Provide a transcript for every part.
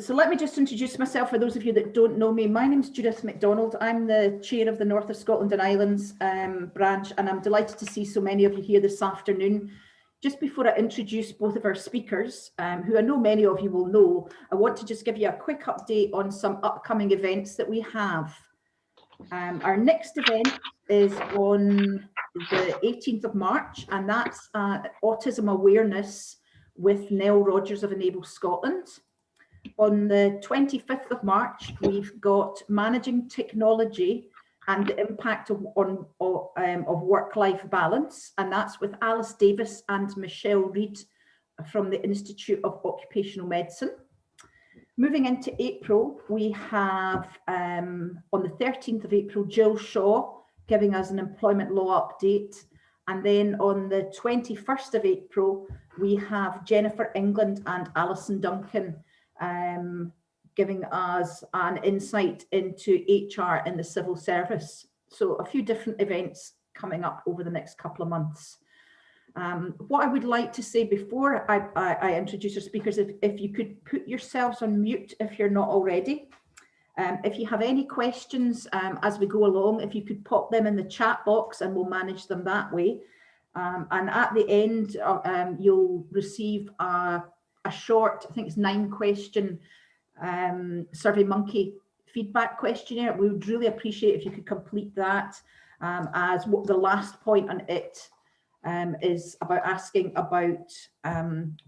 So let me just introduce myself for those of you that don't know me. My name's Judith MacDonald. I'm the chair of the North of Scotland and Islands branch, and I'm delighted to see so many of you here this afternoon. Just before I introduce both of our speakers, who I know many of you will know, I want to just give you a quick update on some upcoming events that we have. Our next event is on the 18th of March, and that's Autism Awareness with Nell Rogers of Enable Scotland. On the 25th of March, we've got Managing Technology and the Impact of Work-Life Balance, and that's with Alice Davis and Michelle Reid from the Institute of Occupational Medicine. Moving into April, we have on the 13th of April, Jill Shaw giving us an employment law update. And then on the 21st of April, we have Jennifer England and Alison Duncan giving us an insight into HR in the civil service. So a few different events coming up over the next couple of months. What I would like to say before I introduce our speakers, if you could put yourselves on mute if you're not already. If you have any questions as we go along, if you could pop them in the chat box and we'll manage them that way. And at the end, you'll receive a short, I think it's 9-question SurveyMonkey feedback questionnaire. We would really appreciate if you could complete that, as what the last point on it is about asking about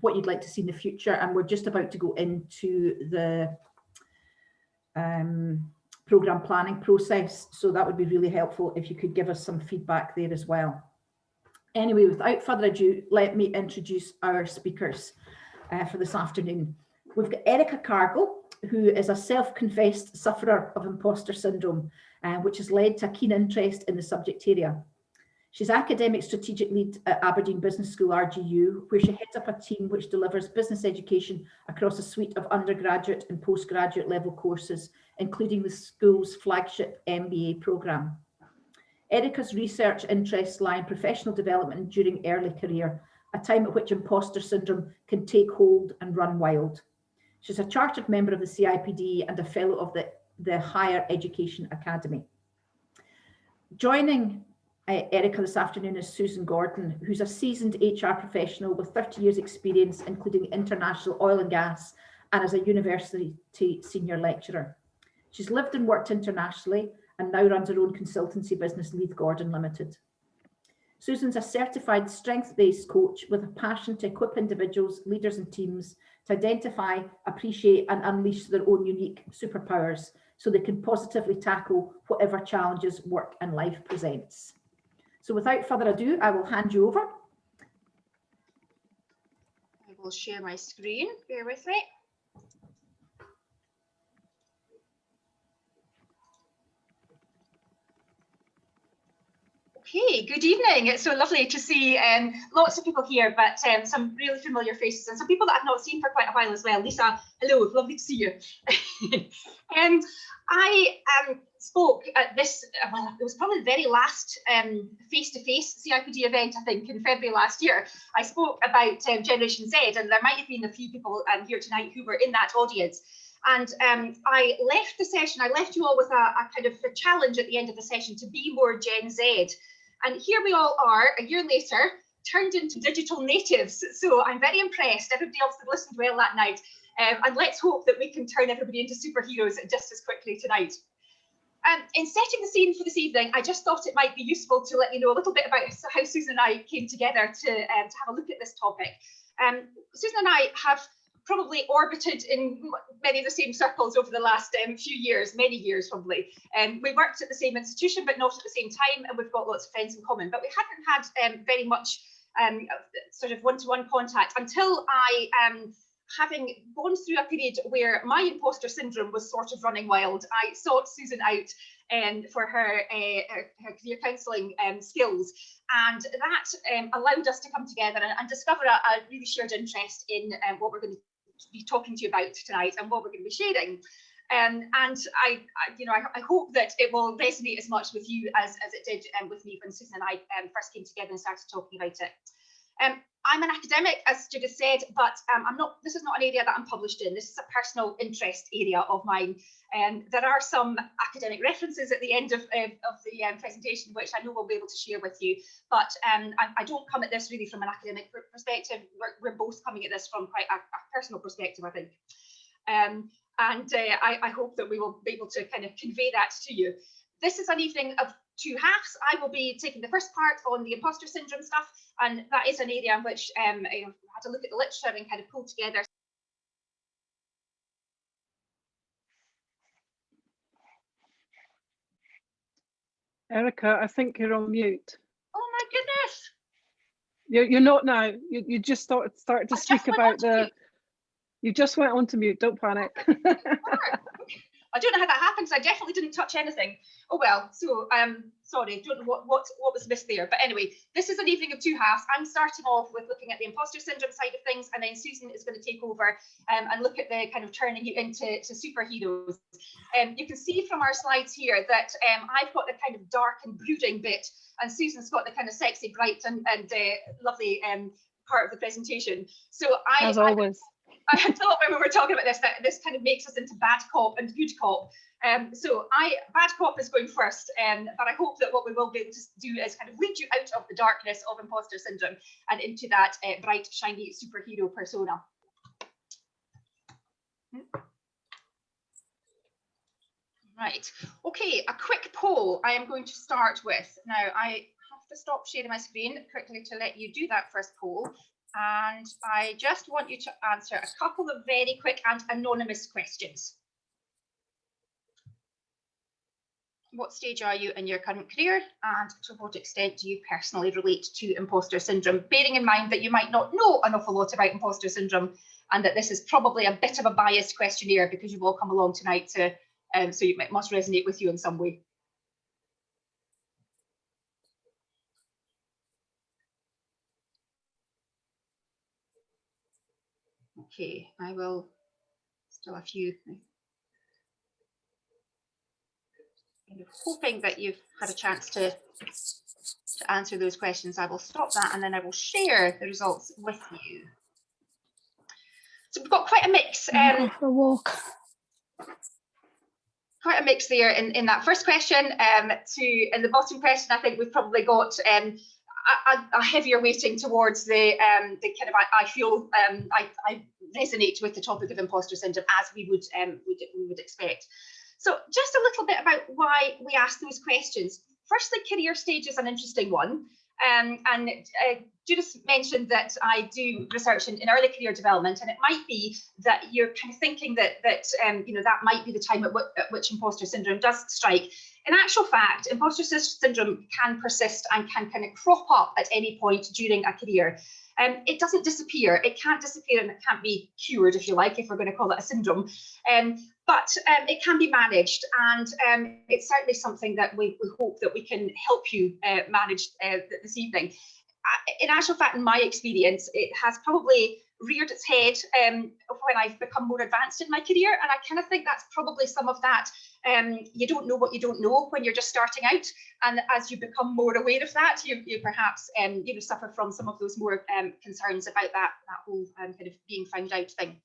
what you'd like to see in the future. And we're just about to go into the program planning process. So that would be really helpful if you could give us some feedback there as well. Anyway, without further ado, let me introduce our speakers for this afternoon. We've got Erica Cargill, who is a self-confessed sufferer of imposter syndrome, which has led to a keen interest in the subject area. She's academic strategic lead at Aberdeen Business School, RGU, where she heads up a team which delivers business education across a suite of undergraduate and postgraduate level courses, including the school's flagship MBA programme. Erica's research interests lie in professional development during early career, a time at which imposter syndrome can take hold and run wild. She's a chartered member of the CIPD and a fellow of the Higher Education Academy. Joining Erica this afternoon is Susan Gordon, who's a seasoned HR professional with 30 years experience, including international oil and gas, and as a university senior lecturer. She's lived and worked internationally and now runs her own consultancy business, Leith Gordon Limited. Susan's a certified strengths-based coach with a passion to equip individuals, leaders and teams to identify, appreciate and unleash their own unique superpowers so they can positively tackle whatever challenges work and life presents. So without further ado, I will hand you over. I will share my screen, bear with me. Okay, good evening. It's so lovely to see lots of people here, but some really familiar faces and some people that I've not seen for quite a while as well. Lisa, hello, lovely to see you. I spoke at this, well, it was probably the very last face-to-face CIPD event, I think, in February last year. I spoke about Generation Z, and there might have been a few people here tonight who were in that audience. And I left the session, I left you all with a kind of a challenge at the end of the session to be more Gen Z. And here we all are, a year later, turned into digital natives. So I'm very impressed. Everybody else that listened well that night. And let's hope that we can turn everybody into superheroes just as quickly tonight. In setting the scene for this evening, I just thought it might be useful to let you know a little bit about how Susan and I came together to have a look at this topic. Susan and I have probably orbited in many of the same circles over the last few years, many years probably. We worked at the same institution, but not at the same time, and we've got lots of friends in common. But we hadn't had very much sort of one-to-one contact until I, having gone through a period where my imposter syndrome was sort of running wild, I sought Susan out for her career counselling skills. And that allowed us to come together and discover a really shared interest in what we're going to be talking to you about tonight and what we're going to be sharing. And I hope that it will resonate as much with you as it did with me when Susan and I first came together and started talking about it. I'm an academic, as Judith said, but this is not an area that I'm published in. This is a personal interest area of mine. There are some academic references at the end of the presentation, which I know we'll be able to share with you. But I don't come at this really from an academic perspective. We're both coming at this from quite a personal perspective, I think. I hope that we will be able to kind of convey that to you. This is an evening of two halves. I will be taking the first part on the imposter syndrome stuff, and that is an area in which I had to look at the literature and kind of pull together. Erica, I think you're on mute. Oh my goodness! You're not now. You just started to speak about the. You just went on to mute. Don't panic. I don't know how that happens. I definitely didn't touch anything. Oh well. So sorry, don't know what was missed there. But anyway, this is an evening of two halves. I'm starting off with looking at the imposter syndrome side of things, and then Susan is going to take over and look at the kind of turning you into superheroes. You can see from our slides here that I've got the kind of dark and brooding bit, and Susan's got the kind of sexy, bright and lovely part of the presentation. So as always. I thought when we were talking about this that this kind of makes us into bad cop and good cop. So bad cop is going first, but I hope that what we will be able to do is kind of lead you out of the darkness of imposter syndrome and into that bright, shiny superhero persona. Right. Okay, a quick poll I am going to start with. Now, I have to stop sharing my screen quickly to let you do that first poll. And I just want you to answer a couple of very quick and anonymous questions. What stage are you in your current career, and to what extent do you personally relate to imposter syndrome? Bearing in mind that you might not know an awful lot about imposter syndrome, and that this is probably a bit of a biased questionnaire because you've all come along tonight to, so it must resonate with you in some way. Okay, I will, still a few. Kind of hoping that you've had a chance to answer those questions. I will stop that and then I will share the results with you. So we've got quite a mix. Go for a walk. Quite a mix there in that first question. In the bottom question, I think we've probably got a heavier weighting towards the kind of I feel I resonate with the topic of imposter syndrome, as we would expect. So just a little bit about why we ask those questions. Firstly, career stage is an interesting one. Judith mentioned that I do research in early career development, and it might be that you're kind of thinking that that might be the time at which imposter syndrome does strike. In actual fact, imposter syndrome can persist and can kind of crop up at any point during a career. It doesn't disappear. It can't disappear, and it can't be cured, if you like, if we're going to call it a syndrome. But it can be managed, and it's certainly something that we hope that we can help you manage this evening. In actual fact, in my experience, it has probably reared its head when I've become more advanced in my career, and I kind of think that's probably some of that. You don't know what you don't know when you're just starting out, and as you become more aware of that, you perhaps suffer from some of those more concerns about that whole kind of being found out thing.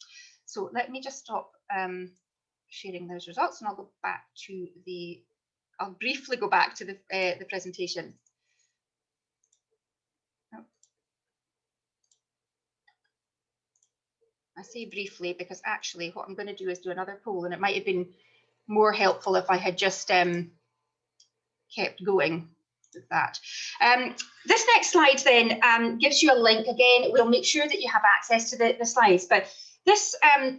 So let me just stop sharing those results, and I'll go back to I'll briefly go back to the presentation. I say briefly because actually what I'm going to do is do another poll, and it might have been more helpful if I had just kept going with that. This next slide then gives you a link. Again, we'll make sure that you have access to the slides, but this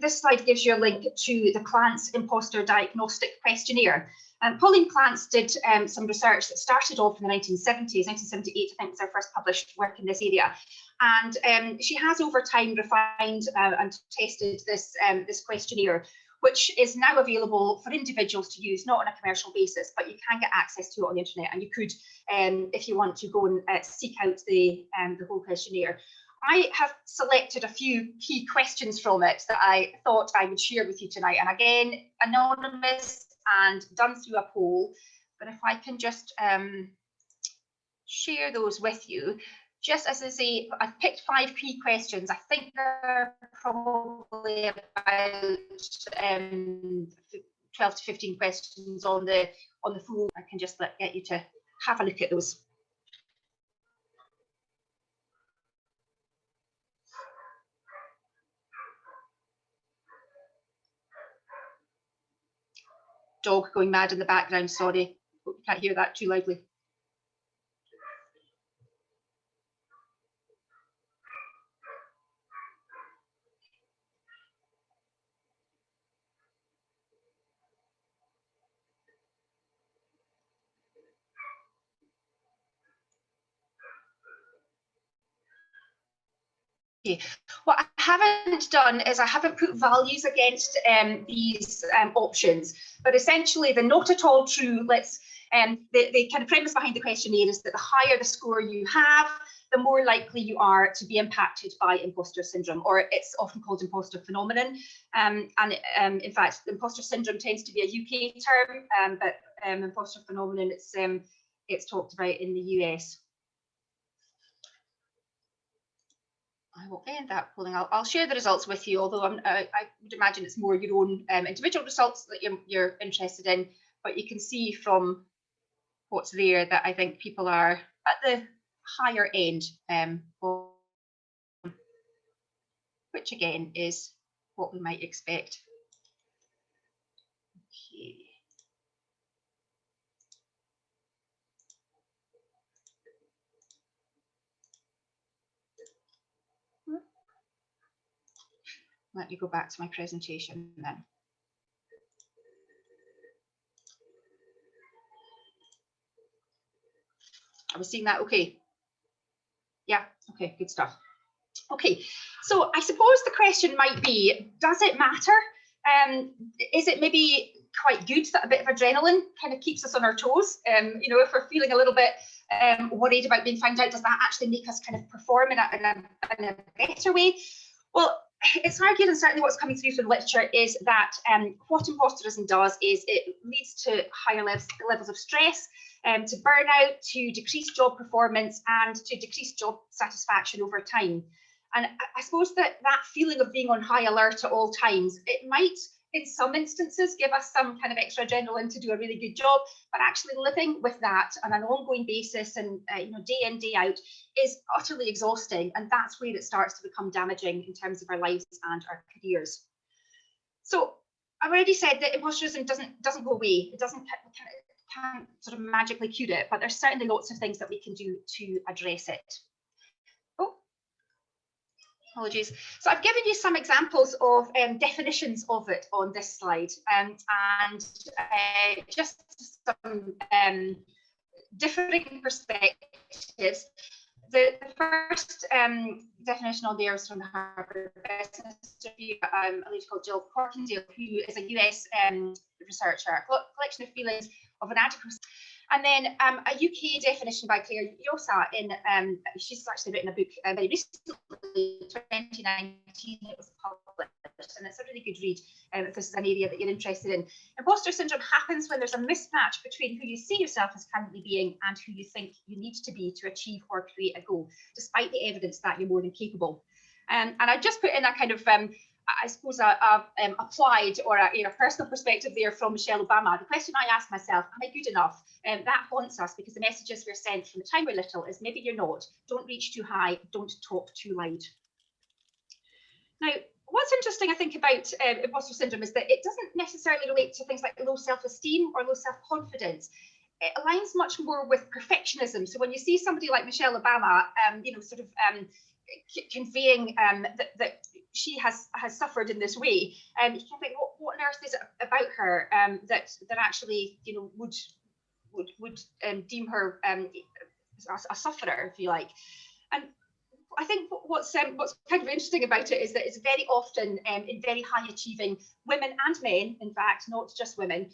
slide gives you a link to the Clance Imposter Diagnostic Questionnaire. Pauline Clance did some research that started off in the 1970s, 1978, I think was her first published work in this area. And she has over time refined and tested this questionnaire, which is now available for individuals to use, not on a commercial basis, but you can get access to it on the internet, and you could, if you want to go and seek out the whole questionnaire. I have selected a few key questions from it that I thought I would share with you tonight. And again, anonymous and done through a poll. But if I can just share those with you. just as I say, I've picked 5 key questions. I think there are probably about 12 to 15 questions on the full. I can just get you to have a look at those. Dog going mad in the background, sorry. Hope you can't hear that too loudly. Okay. What I haven't done is I haven't put values against these options, but essentially the not at all true, the kind of premise behind the questionnaire is that the higher the score you have, the more likely you are to be impacted by imposter syndrome, or it's often called imposter phenomenon. In fact, imposter syndrome tends to be a UK term, but imposter phenomenon, it's talked about in the US. I will end that polling. I'll share the results with you, although I would imagine it's more your own individual results that you're interested in, but you can see from what's there that I think people are at the higher end, which again is what we might expect. Okay. Let me go back to my presentation then. Are we seeing that okay? Yeah, okay, good stuff. Okay, so I suppose the question might be, does it matter? Is it maybe quite good that a bit of adrenaline kind of keeps us on our toes? You know, if we're feeling a little bit worried about being found out, does that actually make us kind of perform in a better way? Well, it's argued, and certainly what's coming through from the literature is that what imposterism does is it leads to higher levels of stress, to burnout, to decreased job performance, and to decreased job satisfaction over time. And I suppose that feeling of being on high alert at all times, it might, in some instances, give us some kind of extra adrenaline to do a really good job, but actually living with that on an ongoing basis and you know, day in, day out is utterly exhausting, and that's where it starts to become damaging in terms of our lives and our careers. So I've already said that imposterism doesn't go away. It can't sort of magically cure it, but there's certainly lots of things that we can do to address it. Oh, apologies. So I've given you some examples of definitions of it on this slide, and just some differing perspectives. The first definition on there is from the Harvard Business Review, a lady called Jill Corkindale, who is a US researcher, a collection of feelings of inadequacy. And then a UK definition by Claire Yosa she's actually written a book very recently, 2019, it was published, and it's a really good read if this is an area that you're interested in. Imposter syndrome happens when there's a mismatch between who you see yourself as currently being and who you think you need to be to achieve or create a goal, despite the evidence that you're more than capable. And I just put in a kind of I suppose applied or a personal perspective there from Michelle Obama. The question I ask myself, am I good enough? That haunts us because the messages we're sent from the time we're little is maybe you're not, don't reach too high, don't talk too loud. Now, what's interesting, I think, about imposter syndrome is that it doesn't necessarily relate to things like low self-esteem or low self-confidence. It aligns much more with perfectionism. So when you see somebody like Michelle Obama, you know, sort of conveying that she has suffered in this way, you can think, what on earth is it about her that actually, you know, would deem her a sufferer, if you like. And I think what's kind of interesting about it is that it's very often in very high achieving women and men, in fact, not just women,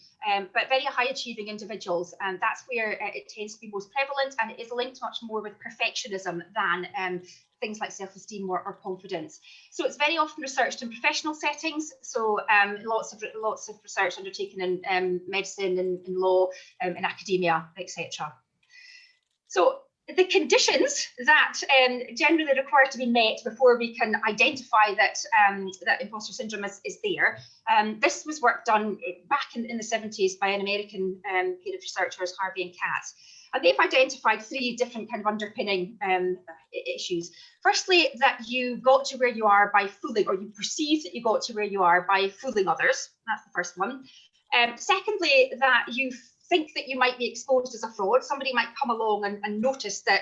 but very high achieving individuals, and that's where it tends to be most prevalent, and it is linked much more with perfectionism than things like self-esteem or confidence. So it's very often researched in professional settings. So lots of research undertaken in medicine, in law, in academia, etc. So the conditions that generally require to be met before we can identify that that imposter syndrome is there. This was work done back in the 70s by an American pair of researchers, Harvey and Katz. And they've identified 3 different kind of underpinning issues. Firstly, that you got to where you are by fooling, or you perceive that you got to where you are by fooling others. That's the first one. Secondly, that you think that you might be exposed as a fraud. Somebody might come along and notice that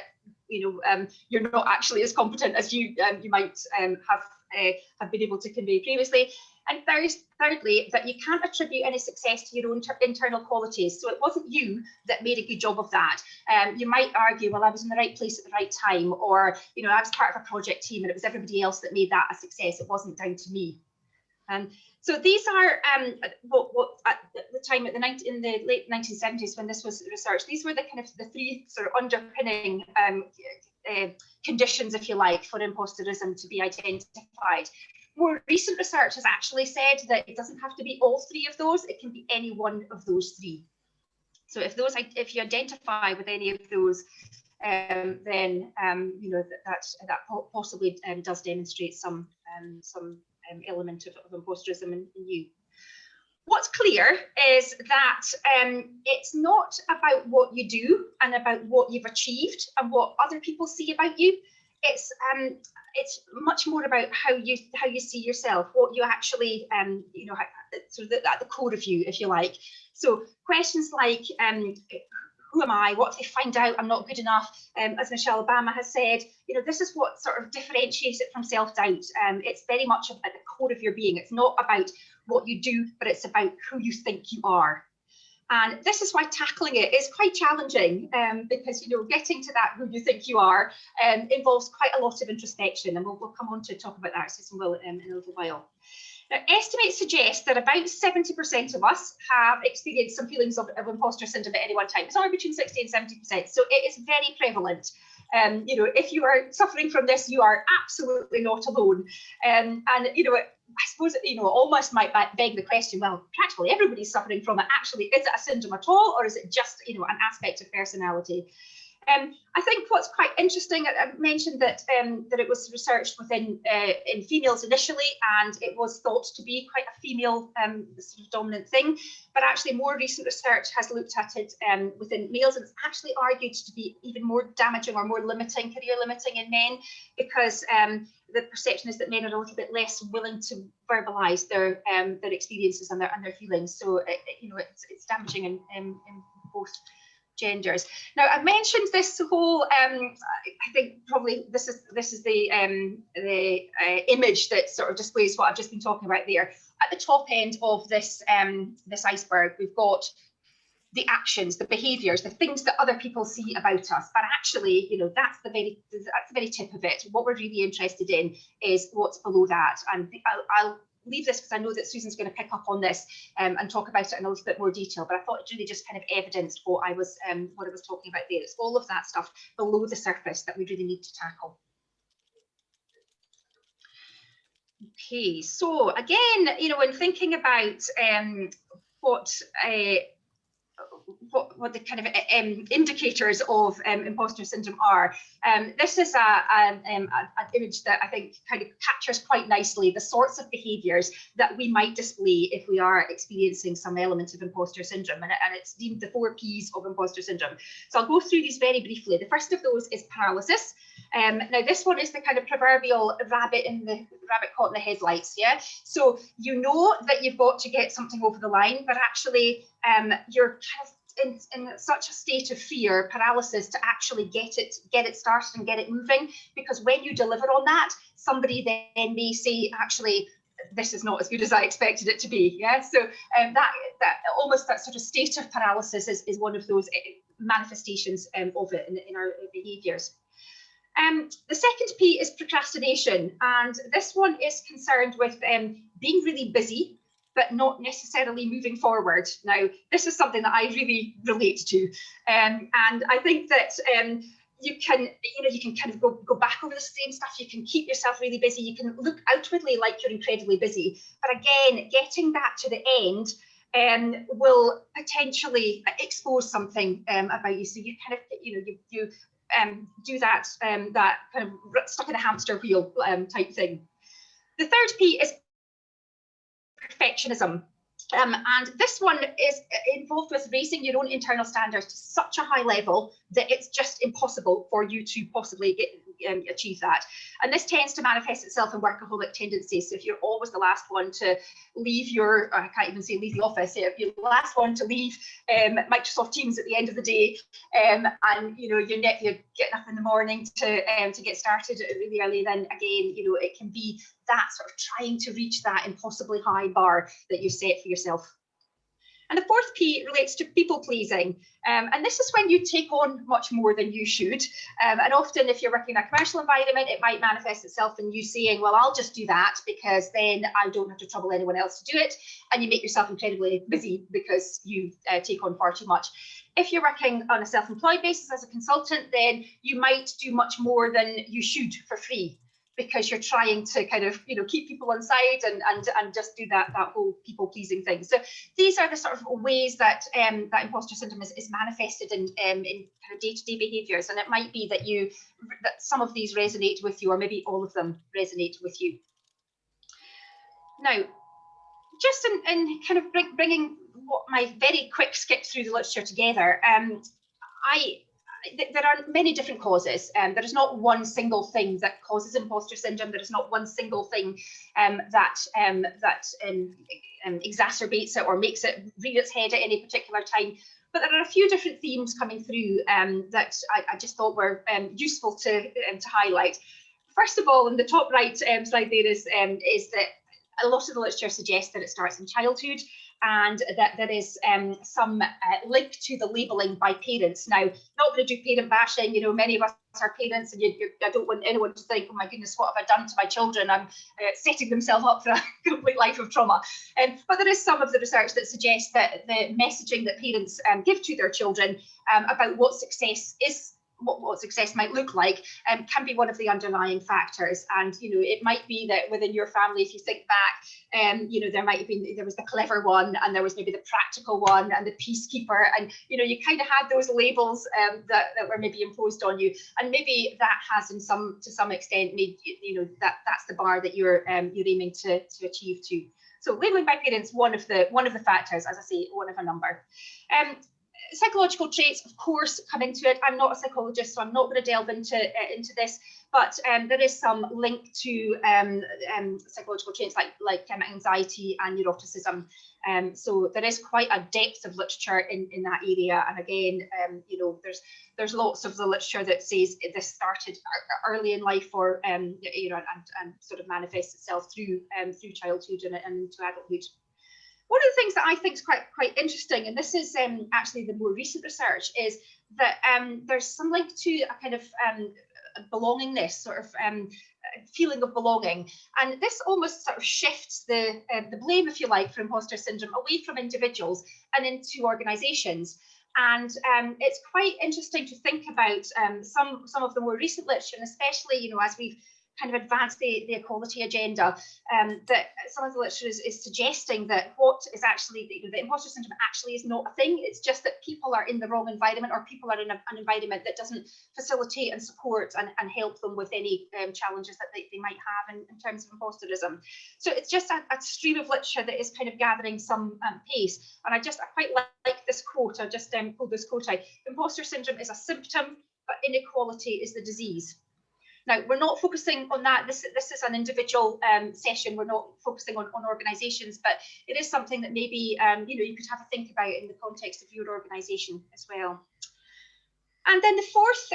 you're not actually as competent as you might have been able to convey previously. And thirdly, that you can't attribute any success to your own internal qualities. So it wasn't you that made a good job of that. You might argue, well, I was in the right place at the right time, or I was part of a project team and it was everybody else that made that a success. It wasn't down to me. So these are what at the time in the late 1970s when this was researched, these were the kind of the 3 sort of underpinning conditions, if you like, for imposterism to be identified. More recent research has actually said that it doesn't have to be all 3 of those, it can be any one of those 3. So if you identify with any of those, then that possibly does demonstrate some element of imposterism in you. What's clear is that it's not about what you do and about what you've achieved and what other people see about you. It's much more about how you see yourself, what you actually sort of at the core of you, if you like. So questions like who am I? What if I find out I'm not good enough? As Michelle Obama has said, this is what sort of differentiates it from self-doubt. It's very much at the core of your being. It's not about what you do, but it's about who you think you are. And this is why tackling it is quite challenging, because getting to that who you think you are involves quite a lot of introspection, and we'll come on to talk about that, Susan will, in a little while. Now, estimates suggest that about 70% of us have experienced some feelings of imposter syndrome at any one time. It's somewhere between 60 and 70%, so it is very prevalent. If you are suffering from this, you are absolutely not alone. I suppose almost might beg the question, well, practically everybody's suffering from it. Actually, is it a syndrome at all, or is it just an aspect of personality? I think what's quite interesting, I mentioned that it was researched in females initially, and it was thought to be quite a female sort of dominant thing. But actually, more recent research has looked at it within males, and it's actually argued to be even more damaging or more limiting, career limiting in men, because the perception is that men are a little bit less willing to verbalise their experiences and their feelings. So it's damaging in both genders. Now, I've mentioned this whole. I think probably this is the image that sort of displays what I've just been talking about there. At the top end of this this iceberg, we've got the actions, the behaviours, the things that other people see about us. But actually, that's the very tip of it. What we're really interested in is what's below that. And I'll leave this because I know that Susan's going to pick up on this and talk about it in a little bit more detail, but I thought it really just kind of evidenced what I was talking about there. It's all of that stuff below the surface that we really need to tackle. Okay, so again, when thinking about what the kind of indicators of imposter syndrome are. This is an image that I think kind of captures quite nicely the sorts of behaviours that we might display if we are experiencing some element of imposter syndrome, and it's deemed the 4 Ps of imposter syndrome. So I'll go through these very briefly. The first of those is paralysis. Now this one is the kind of proverbial rabbit caught in the headlights. Yeah, so you know that you've got to get something over the line, but actually you're kind of in such a state of fear, paralysis, to actually get it started and get it moving, because when you deliver on that, somebody then may say, actually, this is not as good as I expected it to be. Yeah, so that almost that sort of state of paralysis is one of those manifestations of it in our behaviours. The second P is procrastination, and this one is concerned with being really busy but not necessarily moving forward. Now, this is something that I really relate to, and I think that you can kind of go back over the same stuff. You can keep yourself really busy. You can look outwardly like you're incredibly busy, but again, getting that to the end will potentially expose something about you. So you kind of, do that that kind of stuck in a hamster wheel type thing. The third P is perfectionism. And this one is involved with raising your own internal standards to such a high level that it's just impossible for you to possibly achieve that. And this tends to manifest itself in workaholic tendencies. So if you're always the last one to leave your, I can't even say leave the office, if you're the last one to leave Microsoft Teams at the end of the day, and you're getting up in the morning to get started really early, then again, it can be that sort of trying to reach that impossibly high bar that you set for yourself. And the fourth P relates to people pleasing. And this is when you take on much more than you should. And often if you're working in a commercial environment, it might manifest itself in you saying, well, I'll just do that because then I don't have to trouble anyone else to do it. And you make yourself incredibly busy because you take on far too much. If you're working on a self-employed basis as a consultant, then you might do much more than you should for free, because you're trying to kind of keep people on side and just do that whole people pleasing thing. So these are the sort of ways that that imposter syndrome is manifested in kind of day-to-day behaviours, and it might be that some of these resonate with you, or maybe all of them resonate with you. Now, just in kind of bringing my very quick skip through the literature together, there are many different causes. There is not one single thing that causes imposter syndrome. There is not one single thing that exacerbates it or makes it rear its head at any particular time. But there are a few different themes coming through that I just thought were useful to highlight. First of all, in the top right slide there is that a lot of the literature suggests that it starts in childhood, and that there is some link to the labelling by parents. Now, not going to do parent bashing, many of us are parents, and I don't want anyone to think, oh my goodness, what have I done to my children? I'm setting themselves up for a complete life of trauma. But there is some of the research that suggests that the messaging that parents give to their children about what success is, what success might look like, can be one of the underlying factors. And it might be that within your family, if you think back, there was the clever one, and there was maybe the practical one, and the peacekeeper, and you kind of had those labels that were maybe imposed on you, and maybe that has to some extent made that's the bar that you're aiming to achieve too. So labelling by parents, one of the factors, as I say, one of a number. Psychological traits, of course, come into it. I'm not a psychologist, so I'm not going to delve into this, but there is some link to psychological traits like anxiety and neuroticism. So there is quite a depth of literature in that area. And again, there's lots of the literature that says this started early in life, or and sort of manifests itself through childhood and to adulthood. One of the things that I think is quite interesting, and this is actually the more recent research, is that there's some link to a kind of belongingness, sort of feeling of belonging, and this almost sort of shifts the blame, if you like, for imposter syndrome away from individuals and into organisations. And it's quite interesting to think about some of the more recent literature, and especially as we've kind of advance the equality agenda, that some of the literature is suggesting that what is actually the imposter syndrome actually is not a thing. It's just that people are in the wrong environment, or people are in an environment that doesn't facilitate and support and help them with any challenges that they might have in terms of imposterism. So it's just a stream of literature that is kind of gathering some pace. And I quite like this quote. I just pulled this quote out. Imposter syndrome is a symptom, but inequality is the disease. Now, we're not focusing on that. This is an individual session. We're not focusing on organisations, but it is something that maybe you could have a think about in the context of your organisation as well. And then the fourth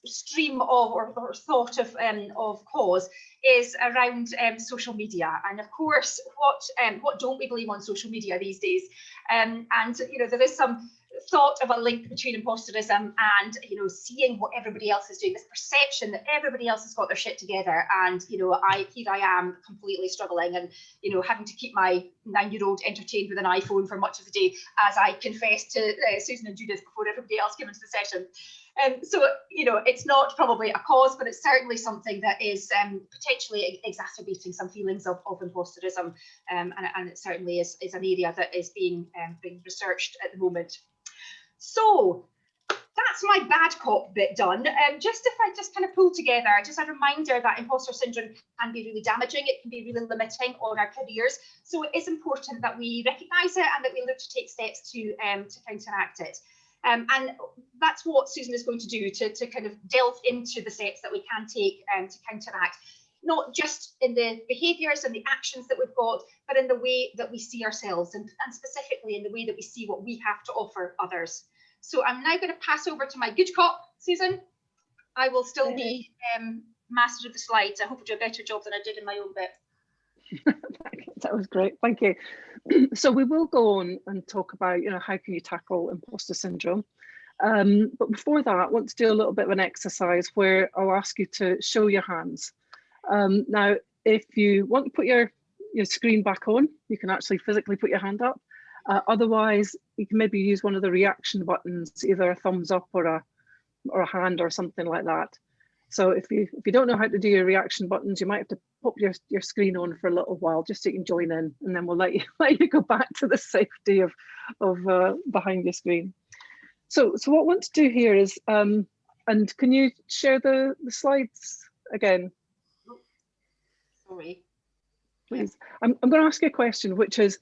stream of or thought of cause is around social media. And of course, what don't we believe on social media these days? And there is some thought of a link between imposterism and seeing what everybody else is doing, this perception that everybody else has got their shit together, and here I am completely struggling, and having to keep my 9-year-old entertained with an iPhone for much of the day, as I confessed to Susan and Judith before everybody else came into the session. So it's not probably a cause, but it's certainly something that is potentially exacerbating some feelings of imposterism, and it certainly is an area that is being researched at the moment. So that's my bad cop bit done. Just if I just kind of pull together, just a reminder that imposter syndrome can be really damaging. It can be really limiting on our careers. So it is important that we recognise it and that we look to take steps to counteract it. And that's what Susan is going to do, to kind of delve into the steps that we can take to counteract, not just in the behaviours and the actions that we've got, but in the way that we see ourselves, and specifically in the way that we see what we have to offer others. So I'm now going to pass over to my good cop, Susan. I will still be master of the slides. I hope I do a better job than I did in my own bit. That was great, thank you. So we will go on and talk about, how can you tackle imposter syndrome. But before that, I want to do a little bit of an exercise where I'll ask you to show your hands. Now, if you want to put your screen back on, you can actually physically put your hand up. Otherwise, you can maybe use one of the reaction buttons, either a thumbs up or a hand or something like that. So if you don't know how to do your reaction buttons, you might have to pop your screen on for a little while just so you can join in, and then we'll let you go back to the safety of behind your screen. So what I want to do here is, and can you share the slides again? Sorry. Please. I'm going to ask you a question, which is,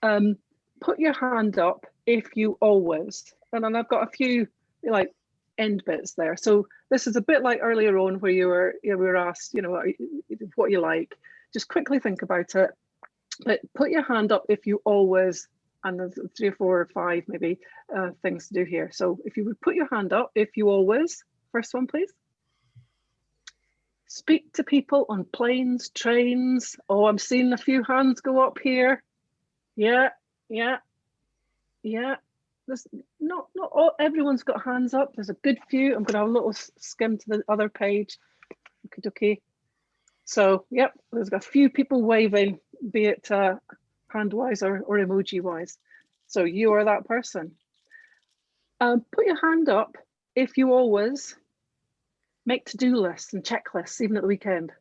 put your hand up if you always, and then I've got a few like end bits there. So this is a bit like earlier on where we were asked, what you like. Just quickly think about it. But put your hand up if you always, and there's 3 or 4 or 5 maybe things to do here. So if you would put your hand up if you always, first one please. Speak to people on planes, trains. Oh, I'm seeing a few hands go up here. Yeah. There's not all, everyone's got hands up. There's a good few. I'm going to have a little skim to the other page. Okay. So, yep, there's a few people waving, be it hand-wise or emoji-wise. So you are that person. Put your hand up if you always make to-do lists and checklists, even at the weekend.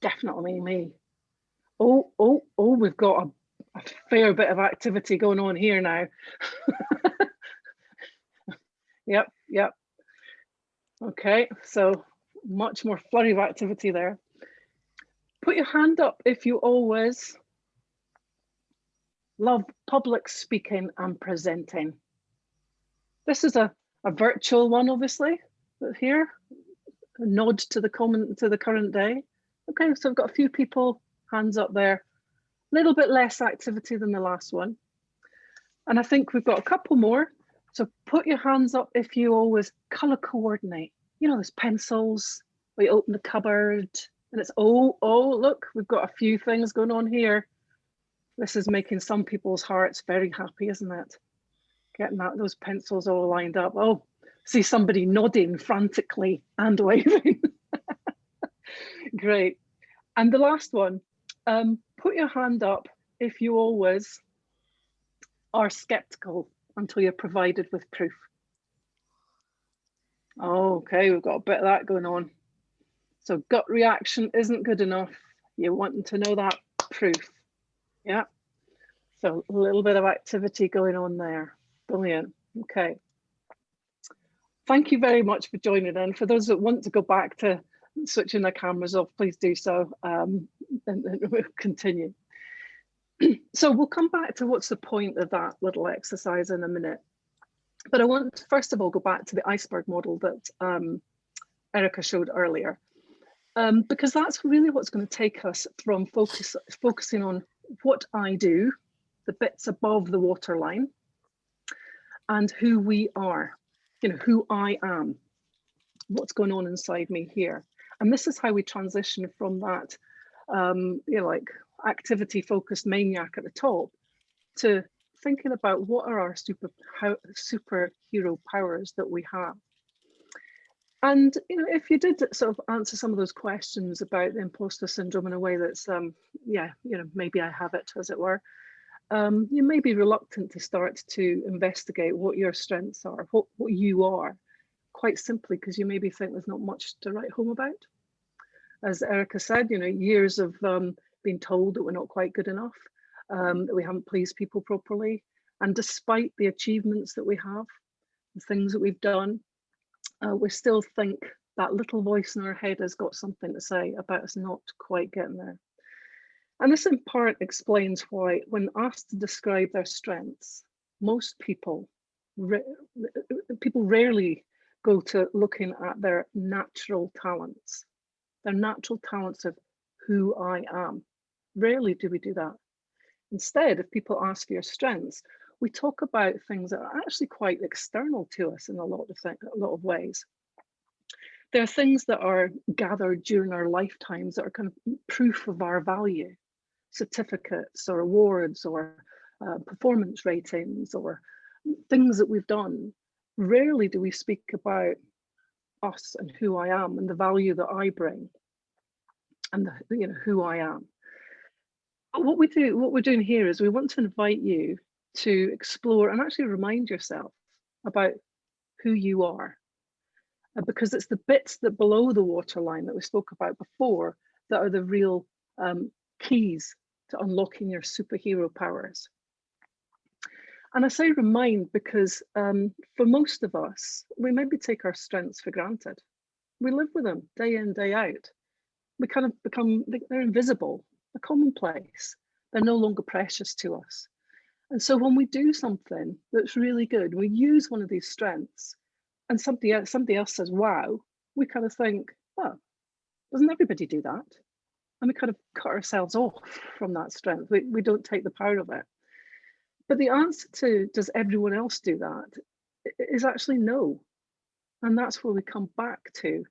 Definitely me. Oh, we've got a fair bit of activity going on here now. Yep. Okay, so much more flurry of activity there. Put your hand up if you always love public speaking and presenting. This is a virtual one, obviously, but here, a nod to the current day. Okay, so I've got a few people, hands up there. A little bit less activity than the last one. And I think we've got a couple more. So put your hands up if you always color coordinate. There's pencils, we open the cupboard and it's, oh, look, we've got a few things going on here. This is making some people's hearts very happy, isn't it? Getting those pencils all lined up. Oh, see somebody nodding frantically and waving. Great. And the last one, put your hand up if you always are skeptical until you're provided with proof. Okay, we've got a bit of that going on. So gut reaction isn't good enough. You're wanting to know that proof. Yeah. So a little bit of activity going on there. Brilliant. Okay. Thank you very much for joining in. For those that want to go back to switching their cameras off, please do so, and we'll continue. So we'll come back to what's the point of that little exercise in a minute. But I want to first of all go back to the iceberg model that Erica showed earlier, because that's really what's going to take us from focusing on what I do, the bits above the waterline, and who we are, who I am, what's going on inside me here. And this is how we transition from that, like activity focused maniac at the top to thinking about what are our superhero powers that we have. And if you did sort of answer some of those questions about the imposter syndrome in a way that's maybe I have it, as it were, you may be reluctant to start to investigate what your strengths are, what you are, quite simply because you maybe think there's not much to write home about. As Erica said, years of being told that we're not quite good enough, that we haven't pleased people properly. And despite the achievements that we have, the things that we've done, we still think that little voice in our head has got something to say about us not quite getting there. And this in part explains why, when asked to describe their strengths, most people rarely go to looking at their natural talents of who I am. Rarely do we do that. Instead, if people ask for your strengths, we talk about things that are actually quite external to us in a lot of ways. There are things that are gathered during our lifetimes that are kind of proof of our value, certificates or awards or performance ratings or things that we've done. Rarely do we speak about us and who I am and the value that I bring and who I am. What we're doing here is we want to invite you to explore and actually remind yourself about who you are, because it's the bits that below the waterline that we spoke about before that are the real keys to unlocking your superhero powers. And I say remind because for most of us, we maybe take our strengths for granted. We live with them day in, day out. We kind of they're invisible, they're commonplace. They're no longer precious to us. And so when we do something that's really good, we use one of these strengths and somebody else says, wow, we kind of think, well, doesn't everybody do that? And we kind of cut ourselves off from that strength. We don't take the power of it. But the answer to, does everyone else do that, is actually no. And that's where we come back to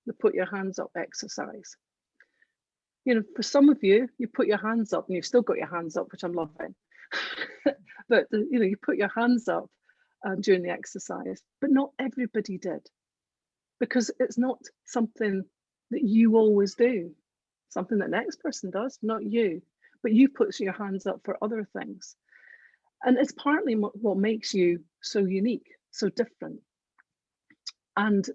the put your hands up exercise. For some of you, you put your hands up and you've still got your hands up, which I'm loving. But you put your hands up during the exercise, but not everybody did, because it's not something that you always do. Something that the next person does, not you, but you put your hands up for other things. And it's partly what makes you so unique, so different. And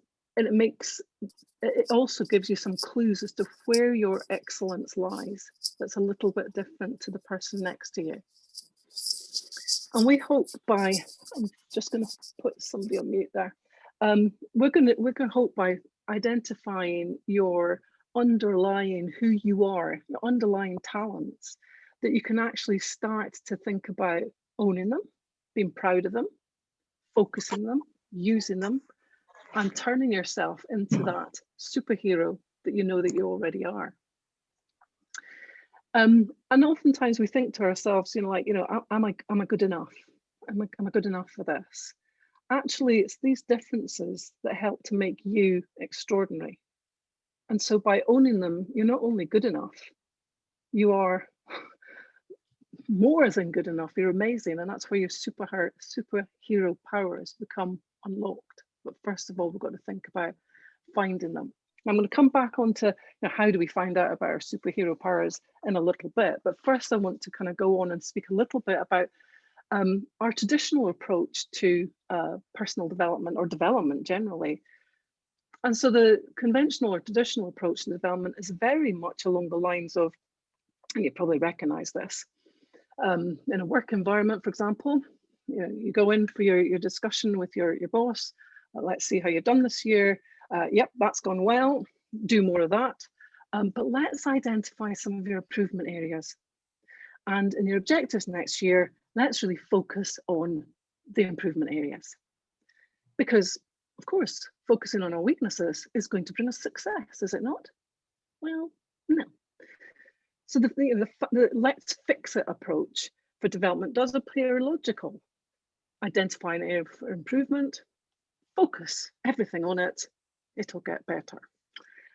it also gives you some clues as to where your excellence lies that's a little bit different to the person next to you. And we hope I'm just going to put somebody on mute there. We're going to hope by identifying your underlying who you are, your underlying talents, that you can actually start to think about owning them, being proud of them, focusing them, using them, and turning yourself into that superhero that you know that you already are. And oftentimes we think to ourselves, am I good enough? Am I good enough for this? Actually, it's these differences that help to make you extraordinary. And so by owning them, you're not only good enough, you are more than good enough. You're amazing. And that's where your superhero powers become unlocked. But first of all, we've got to think about finding them. I'm going to come back onto how do we find out about our superhero powers in a little bit. But first, I want to kind of go on and speak a little bit about our traditional approach to personal development or development generally. And so the conventional or traditional approach to development is very much along the lines of, and you probably recognize this, in a work environment, for example, you go in for your discussion with your boss. Let's see how you've done this year. Yep, that's gone well. Do more of that. But let's identify some of your improvement areas. And in your objectives next year, let's really focus on the improvement areas. Because, of course, focusing on our weaknesses is going to bring us success, is it not? Well, no. So the let's fix it approach for development does appear logical. Identify an area for improvement, focus everything on it, it'll get better.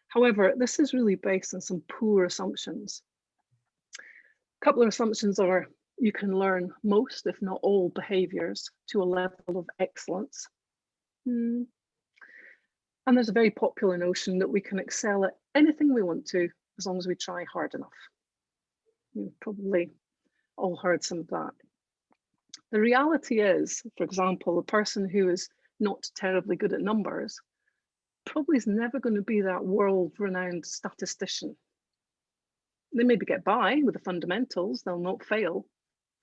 However, this is really based on some poor assumptions. A couple of assumptions are you can learn most, if not all, behaviors to a level of excellence. And there's a very popular notion that we can excel at anything we want to as long as we try hard enough. You've probably all heard some of that. The reality is, for example, a person who is not terribly good at numbers probably is never going to be that world-renowned statistician. They maybe get by with the fundamentals, they'll not fail,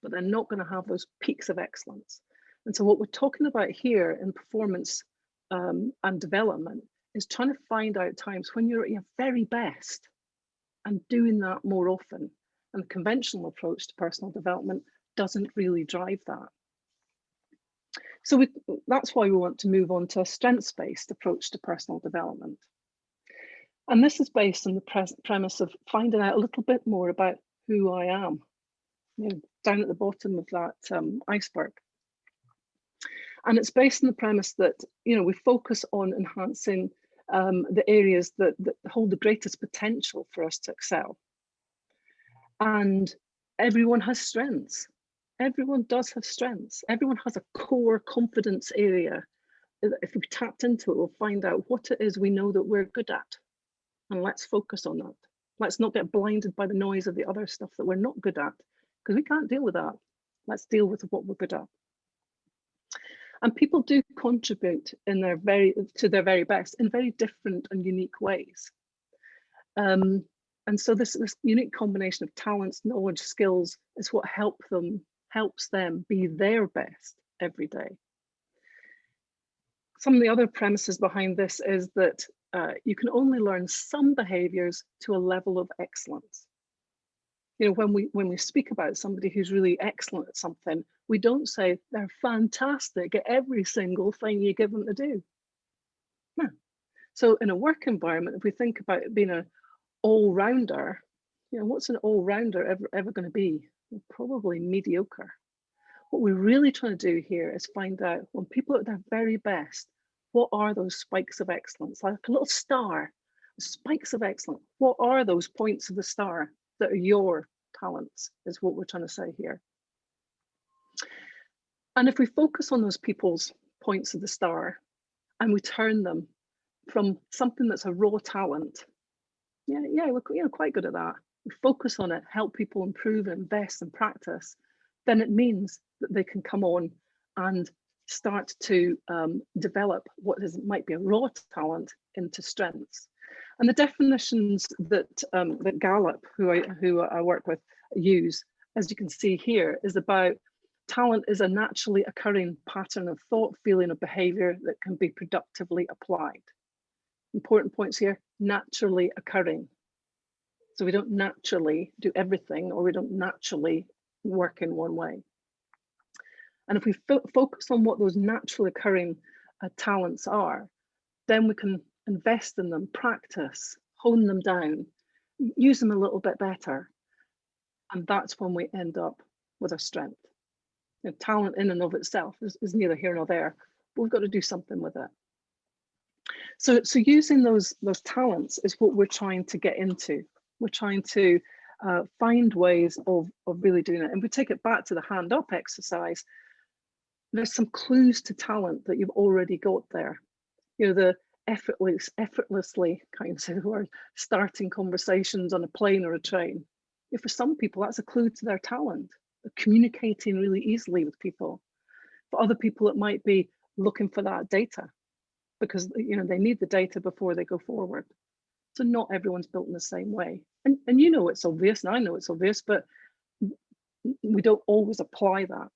but they're not going to have those peaks of excellence. And so what we're talking about here in performance and development is trying to find out times when you're at your very best and doing that more often. And the conventional approach to personal development doesn't really drive that. So that's why we want to move on to a strengths-based approach to personal development. And this is based on the premise of finding out a little bit more about who I am, down at the bottom of that iceberg. And it's based on the premise that, we focus on enhancing the areas that hold the greatest potential for us to excel. And everyone has strengths. Everyone does have strengths. Everyone has a core confidence area. If we tapped into it, we'll find out what it is we know that we're good at. And let's focus on that. Let's not get blinded by the noise of the other stuff that we're not good at, because we can't deal with that. Let's deal with what we're good at. And people do contribute to their very best in very different and unique ways. And so this unique combination of talents, knowledge, skills is what helps them be their best every day. Some of the other premises behind this is that you can only learn some behaviors to a level of excellence. When we speak about somebody who's really excellent at something, we don't say they're fantastic at every single thing you give them to do. No. So in a work environment, if we think about it being an all-rounder, what's an all-rounder ever going to be? Probably mediocre. What we're really trying to do here is find out, when people are at their very best, what are those spikes of excellence? Like a little star, spikes of excellence. What are those points of the star that are your talents, is what we're trying to say here. And if we focus on those people's points of the star and we turn them from something that's a raw talent, we're quite good at that. We focus on it, help people improve and invest and practice, then it means that they can come on and start to develop what might be a raw talent into strengths. And the definitions that Gallup, who I work with, use, as you can see here, is about talent is a naturally occurring pattern of thought, feeling, or behavior that can be productively applied. Important points here: naturally occurring. So we don't naturally do everything, or we don't naturally work in one way. And if we focus on what those naturally occurring talents are, then we can invest in them, practice, hone them down, use them a little bit better. And that's when we end up with a strength. Talent in and of itself is neither here nor there, but we've got to do something with it. So using those talents is what we're trying to get into. We're trying to find ways of really doing it. And we take it back to the hand up exercise. There's some clues to talent that you've already got there. The effortlessly, can't even say the word, starting conversations on a plane or a train. For some people, that's a clue to their talent. They're communicating really easily with people. For other people, it might be looking for that data, because they need the data before they go forward. So not everyone's built in the same way. And it's obvious, and I know it's obvious, but we don't always apply that.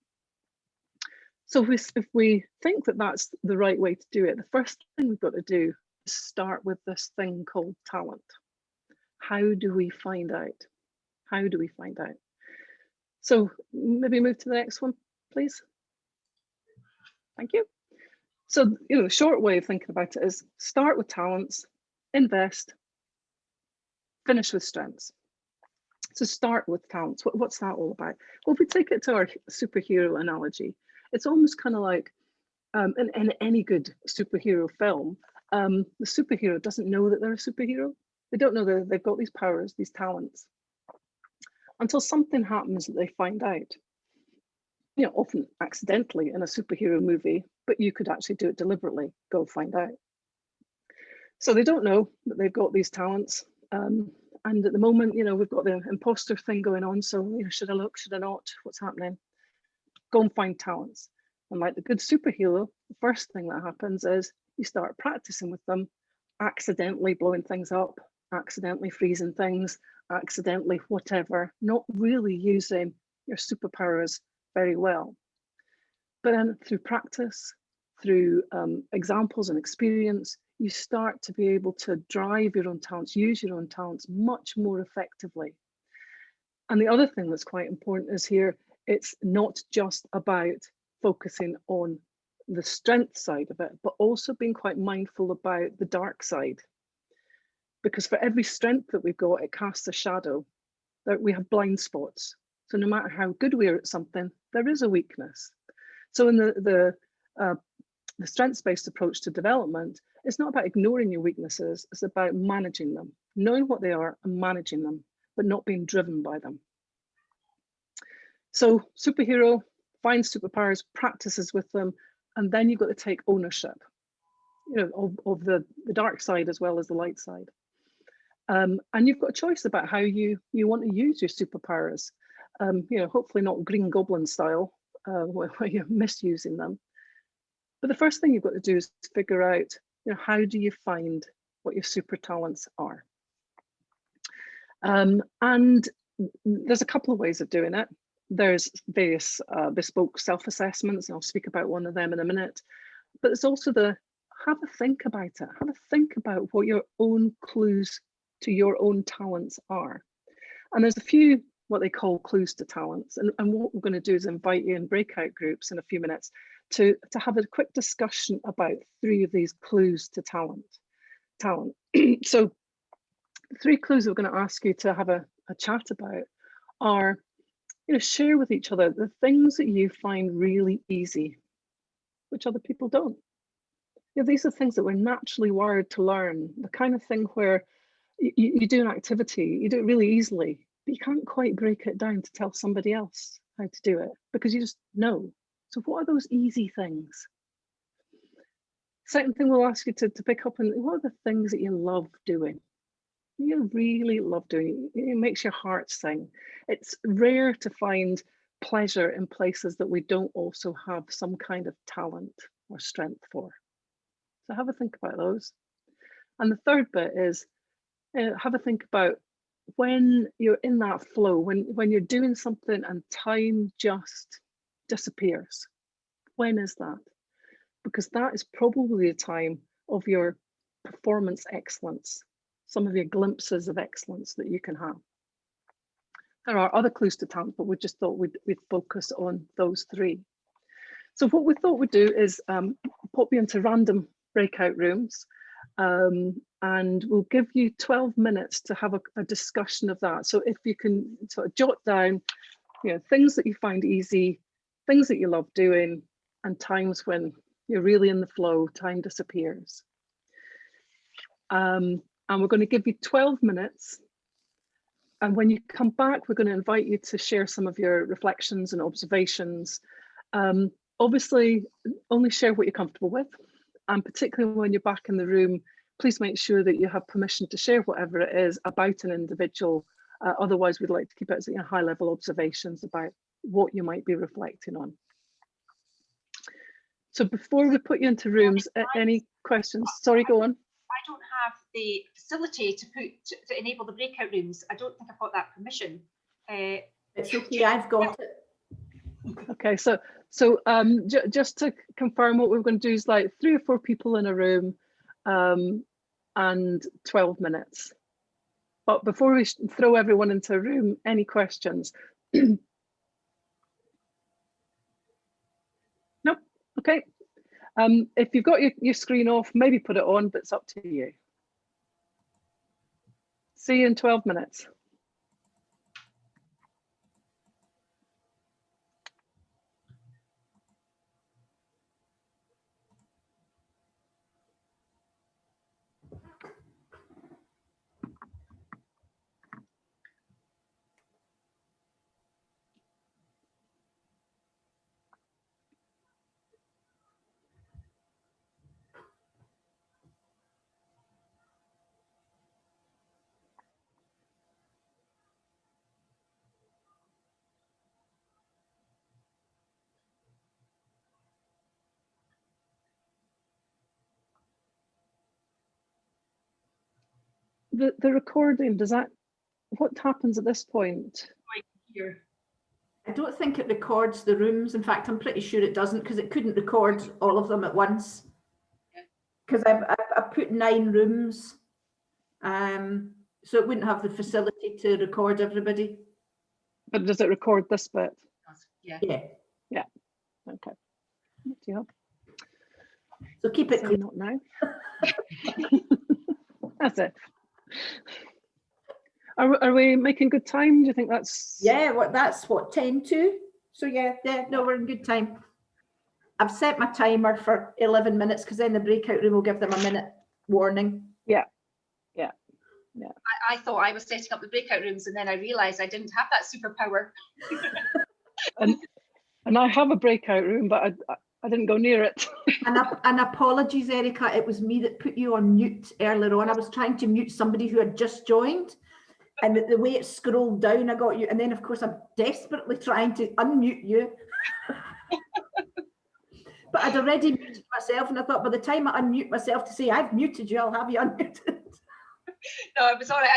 So if we think that that's the right way to do it, the first thing we've got to do is start with this thing called talent. How do we find out? How do we find out? So maybe move to the next one, please. Thank you. So, the short way of thinking about it is start with talents, invest, finish with strengths. So start with talents. What's that all about? Well, if we take it to our superhero analogy, it's almost kind of like in any good superhero film, the superhero doesn't know that they're a superhero. They don't know that they've got these powers, these talents, until something happens that they find out. Often accidentally in a superhero movie, but you could actually do it deliberately, go find out. So they don't know that they've got these talents. And at the moment, we've got the imposter thing going on. So, should I look, should I not? What's happening? Go and find talents. And like the good superhero, the first thing that happens is you start practicing with them, accidentally blowing things up, accidentally freezing things, accidentally whatever, not really using your superpowers very well. But then through practice, through examples and experience, you start to be able to drive your own talents, use your own talents much more effectively. And the other thing that's quite important is here, it's not just about focusing on the strength side of it, but also being quite mindful about the dark side. Because for every strength that we've got, it casts a shadow. That we have blind spots. So no matter how good we are at something, there is a weakness. So in the strengths-based approach to development, it's not about ignoring your weaknesses, it's about managing them, knowing what they are and managing them, but not being driven by them. So superhero finds superpowers, practices with them, and then you've got to take ownership, you know, of the dark side as well as the light side. And you've got a choice about how you want to use your superpowers. You know, hopefully not Green Goblin style, where you're misusing them. But the first thing you've got to do is figure out, you know, how do you find what your super talents are? And there's a couple of ways of doing it. There's various bespoke self-assessments, and I'll speak about one of them in a minute. But it's also have a think about it. Have a think about what your own clues to your own talents are. And there's a few what they call clues to talents. And what we're going to do is invite you in breakout groups in a few minutes to have a quick discussion about 3 of these clues to talent. So 3 clues we're going to ask you to have a chat about are, you know, share with each other the things that you find really easy, which other people don't. You know, these are things that we're naturally wired to learn, the kind of thing where you do an activity, you do it really easily, but you can't quite break it down to tell somebody else how to do it because you just know. So what are those easy things? Second thing we'll ask you to pick up on, what are the things that you love doing? You really love doing it. It makes your heart sing. It's rare to find pleasure in places that we don't also have some kind of talent or strength for. So have a think about those. And the third bit is have a think about when you're in that flow, when you're doing something and time just disappears. When is that? Because that is probably the time of your performance excellence, some of your glimpses of excellence that you can have. There are other clues to talent, but we just thought we'd focus on those 3. So what we thought we'd do is pop you into random breakout rooms, and we'll give you 12 minutes to have a discussion of that. So if you can sort of jot down, you know, things that you find easy, things that you love doing, and times when you're really in the flow, time disappears. And we're going to give you 12 minutes. And when you come back, we're going to invite you to share some of your reflections and observations. Obviously, only share what you're comfortable with. And particularly when you're back in the room, please make sure that you have permission to share whatever it is about an individual. Otherwise, we'd like to keep it as, you know, high-level observations about what you might be reflecting on. So before we put you into rooms, any questions? Sorry, go on. I don't have the facility to enable the breakout rooms. I don't think I've got that permission. It's okay, I've got it. Okay, so just to confirm, what we're going to do is like 3 or 4 people in a room, and 12 minutes. But before we throw everyone into a room, any questions? Nope. Okay. If you've got your screen off, maybe put it on, but it's up to you. See you in 12 minutes. The recording, does that, what happens at this point? Here. I don't think it records the rooms. In fact, I'm pretty sure it doesn't, because it couldn't record all of them at once. Because I put 9 rooms, so it wouldn't have the facility to record everybody. But does it record this bit? Yeah. Yeah. Okay. Yeah. So keep it Say clean. not now. That's it. Are we making good time? Do you think that's? Yeah, that's what, 10 to? So yeah, no, we're in good time. I've set my timer for 11 minutes, because then the breakout room will give them a minute warning. Yeah. I thought I was setting up the breakout rooms, and then I realised I didn't have that superpower. And I have a breakout room, but I didn't go near it. And apologies, Erica, it was me that put you on mute earlier on. I was trying to mute somebody who had just joined, and the way it scrolled down, I got you. And then, of course, I'm desperately trying to unmute you. But I'd already muted myself, and I thought by the time I unmute myself to say I've muted you, I'll have you unmuted. No, it was all right.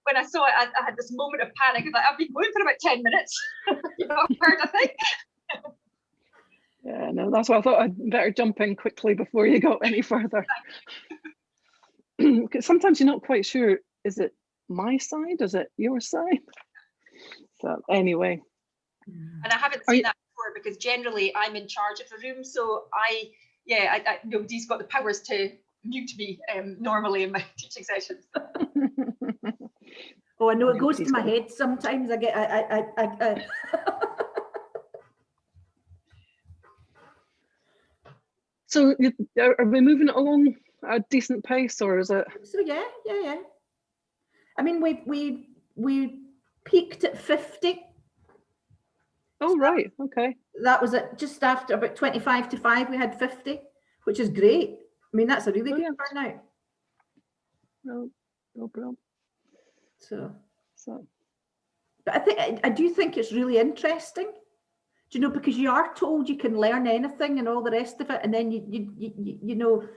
When I saw it, I had this moment of panic. I was like, I've been going for about 10 minutes. I've heard a thing. Yeah, no, that's why I thought I'd better jump in quickly before you go any further. Because sometimes you're not quite sure, is it my side? Is it your side? So anyway. And I haven't seen that before, because generally I'm in charge of the room. So nobody's got the powers to mute me normally in my teaching sessions. Oh, I know, it goes to my head sometimes. I get, So are we moving it along at a decent pace, or is it? So yeah. I mean, we peaked at 50. Oh, right, okay. That was at just after about 25 to 5, we had 50, which is great. I mean, that's a really good turnout. No problem. So, but I do think it's really interesting. Do you know, because you are told you can learn anything and all the rest of it, and then you know,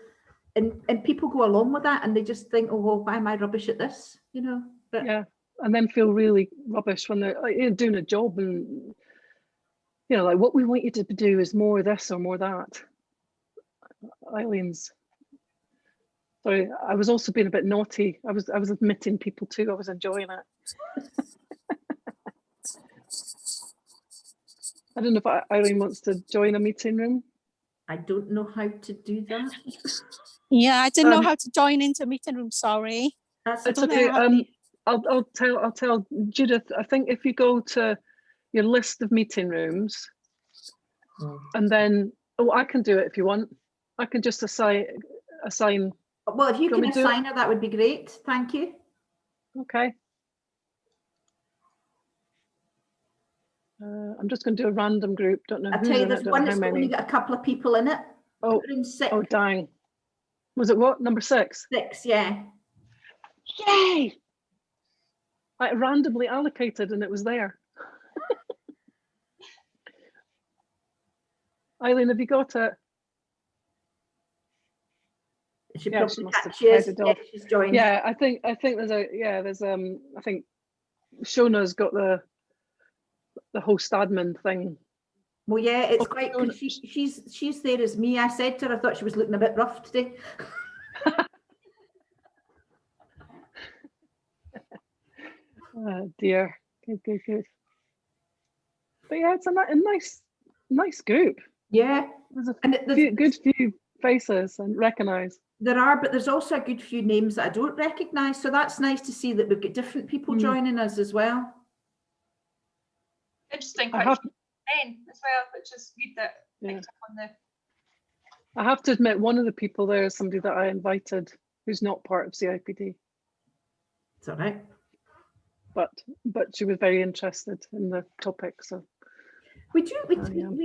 and people go along with that, and they just think, oh, well, why am I rubbish at this? You know. But yeah, and then feel really rubbish when they're like, doing a job, and you know, like, what we want you to do is more this or more that. Eileen's. Sorry, I was also being a bit naughty. I was admitting people too. I was enjoying it. I don't know if Eileen wants to join a meeting room. I don't know how to do that. Yeah, I didn't know how to join into a meeting room. Sorry. It's okay. I'll tell Judith. I think if you go to your list of meeting rooms, and then I can do it if you want. I can just assign. Well, if you can assign her, that would be great. Thank you. Okay. I'm just going to do a random group. Don't know. I tell you, there's one that's only got a couple of people in it. Oh, in 6. Oh, dang. Was it what? Number 6? 6, yeah. Yay! I randomly allocated and it was there. Eileen, have you got it? She must have headed off. She's joined. Yeah, I think there's I think Shona's got the host admin thing. Well, yeah, it's quite good. She's there as me. I said to her, I thought she was looking a bit rough today. Oh dear, good. But yeah, it's a nice group. Yeah, there's a good few faces and recognise. There are, but there's also a good few names that I don't recognise. So that's nice to see that we've got different people joining us as well. Interesting. Quite men as well, which is good that picked up on the. I have to admit, one of the people there is somebody that I invited who's not part of CIPD. It's all right. But she was very interested in the topic, so. We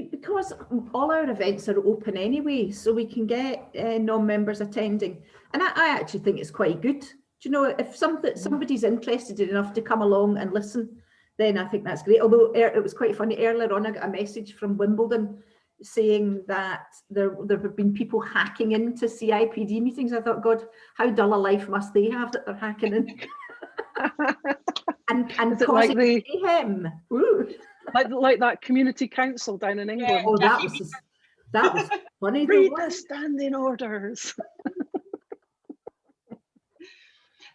because all our events are open anyway, so we can get non-members attending, and I actually think it's quite good. Do you know, if somebody's interested enough to come along and listen, then I think that's great. Although it was quite funny earlier on, I got a message from Wimbledon saying that there have been people hacking into CIPD meetings. I thought, God, how dull a life must they have that they're hacking in? and causing mayhem. Ooh. like that community council down in England. Oh, that was funny. Read the standing orders.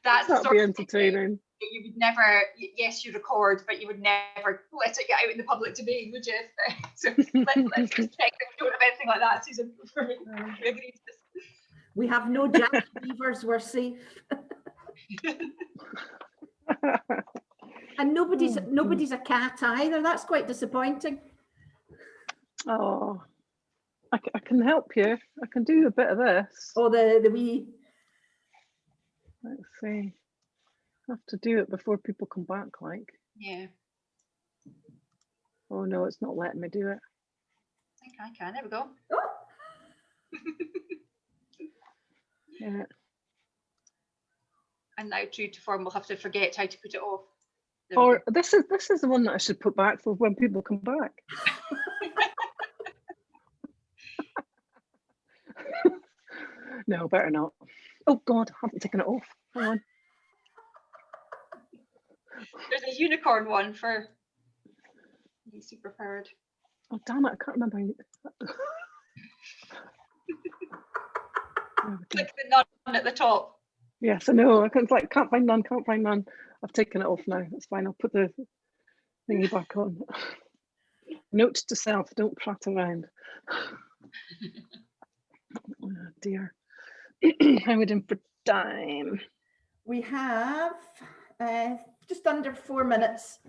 That's the That'd sort be of thing that entertaining. you would never, yes, you record, but you would never let it get out in the public domain, would you? So let's just check that we don't have anything like that, Susan. We agree to this. We have no Jack Beavers, we're safe. And nobody's a cat either. That's quite disappointing. Oh, I can help you. I can do a bit of this. Oh, the wee. Let's see. I have to do it before people come back, like. Yeah. Oh no, it's not letting me do it. I think I can. There we go. Oh. Yeah. And now, true to form, we'll have to forget how to put it off. Or this is the one that I should put back for when people come back. No, better not. Oh God, I haven't taken it off. Hang on. There's a unicorn one for superpowered. Oh damn it, I can't remember. Click the none at the top. Yes, I know. I can't find none, can't find none. I've taken it off now. It's fine. I'll put the thingy back on. Note to self, don't prat around. Oh dear. How are we doing for time? We have just under 4 minutes.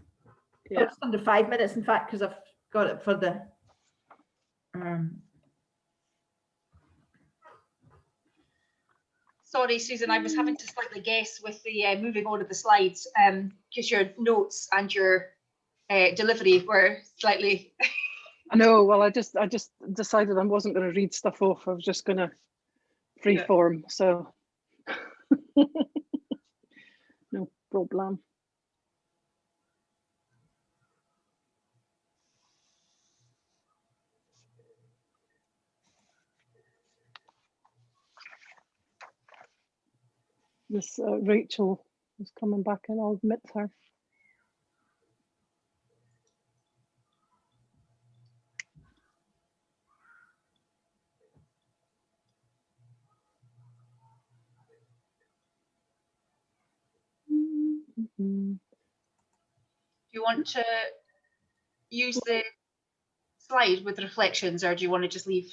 Yeah. Oh, just under 5 minutes, in fact, because I've got it for the Sorry, Susan, I was having to slightly guess with the moving on of the slides because your notes and your delivery were slightly. I know. Well, I just decided I wasn't going to read stuff off. I was just going to freeform. So no problem. This Rachel is coming back and I'll admit her. Do you want to use the slide with reflections, or do you want to just leave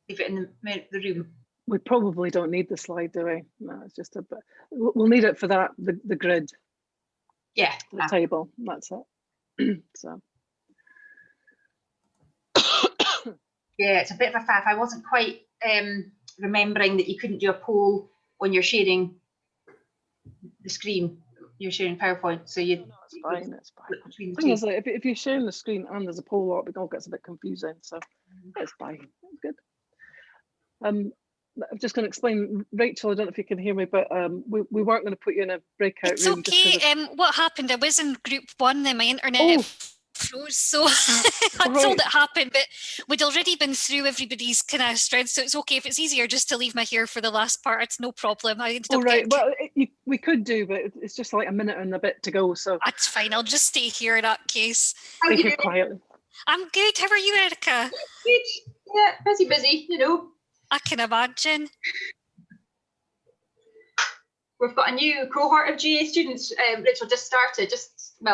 it in the room? We probably don't need the slide, do we? No, it's just a bit. We'll need it for that, the grid. Yeah. The table, that's it. So. Yeah, it's a bit of a faff. I wasn't quite remembering that you couldn't do a poll when you're sharing the screen. You're sharing PowerPoint, so you. No, it's fine. It's fine. Between The thing is, like, if you're sharing the screen and there's a poll up, it all gets a bit confusing. So it's fine. It's good. I'm just going to explain, Rachel. I don't know if you can hear me, but we weren't going to put you in a breakout It's room. okay. What happened? I was in group 1 and my internet froze, so that's all that happened. But we'd already been through everybody's kind of strengths, so it's okay. If it's easier just to leave me here for the last part, it's no problem. I ended up Well, we could do, but it's just like a minute and a bit to go. So that's fine. I'll just stay here in that case. stay here quietly. I'm good. How are you, Erica? Good. Yeah, busy, you know. I can imagine. We've got a new cohort of GA students. Rachel just started,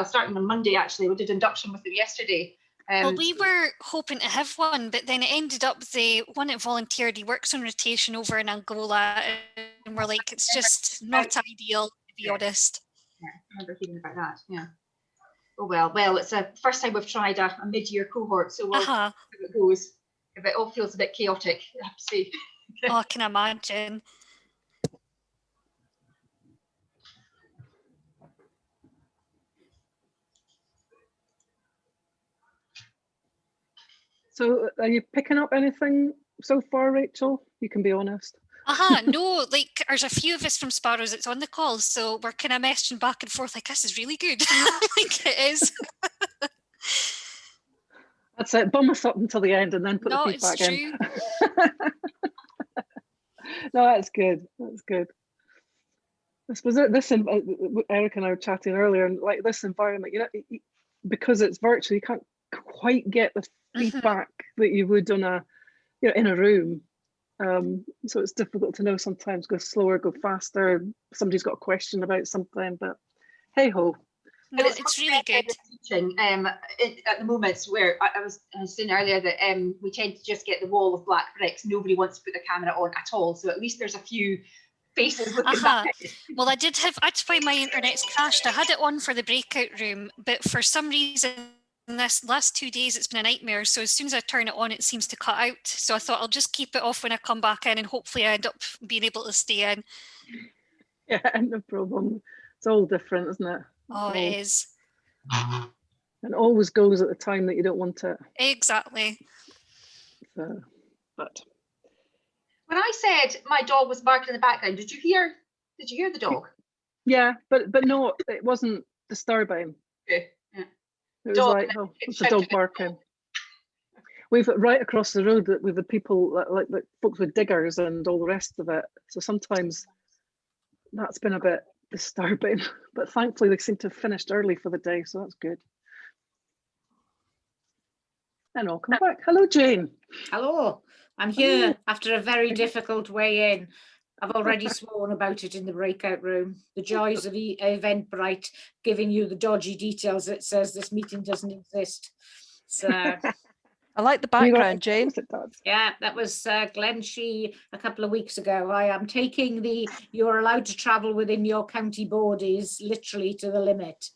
starting on Monday actually. We did induction with them yesterday. Well, we were hoping to have one, but then it ended up the one that volunteered, he works on rotation over in Angola, and we're like, it's just not ideal, to be honest. Yeah, I remember hearing about that, yeah. Oh well, it's the first time we've tried a mid-year cohort, so we'll see how it goes. If it all feels a bit chaotic, I have to say. Oh, I can imagine. So are you picking up anything so far, Rachel? You can be honest. No, like there's a few of us from Sparrows that's on the call, so we're kind of messaging back and forth like, this is really good. Like it is. That's it. Bum us up until the end and then put the feedback in. No, that's good. That's good. I suppose Eric and I were chatting earlier, and like this environment, you know, because it's virtual, you can't quite get the feedback that you would on a, you know, in a room. So it's difficult to know sometimes, go slower, go faster. Somebody's got a question about something, but hey ho. No, it's really good. Teaching at the moment, where I was saying earlier that we tend to just get the wall of black bricks. Nobody wants to put the camera on at all. So at least there's a few faces looking back. Well, I did have, that's why my internet's crashed. I had it on for the breakout room, but for some reason, this last 2 days, it's been a nightmare. So as soon as I turn it on, it seems to cut out. So I thought I'll just keep it off when I come back in, and hopefully I end up being able to stay in. Yeah, no problem. It's all different, isn't it? Oh, it is. And always goes at the time that you don't want it. Exactly. So, but When I said my dog was barking in the background, did you hear the dog? yeah, but no, it wasn't disturbing. Okay. Yeah. It was Dog, like, oh, it's a dog barking. We've right across the road that we've the people like folks with diggers and all the rest of it. So sometimes that's been a bit disturbing, but thankfully they seem to have finished early for the day, so that's good. And I'll come back. Hello, Jane. Hello, I'm here after a very difficult way in. I've already sworn about it in the breakout room. The joys of Eventbrite giving you the dodgy details that says this meeting doesn't exist. So I like the background, Jane. yeah, that was Glenn Shee a couple of weeks ago. I am taking the you're allowed to travel within your county borders literally to the limit.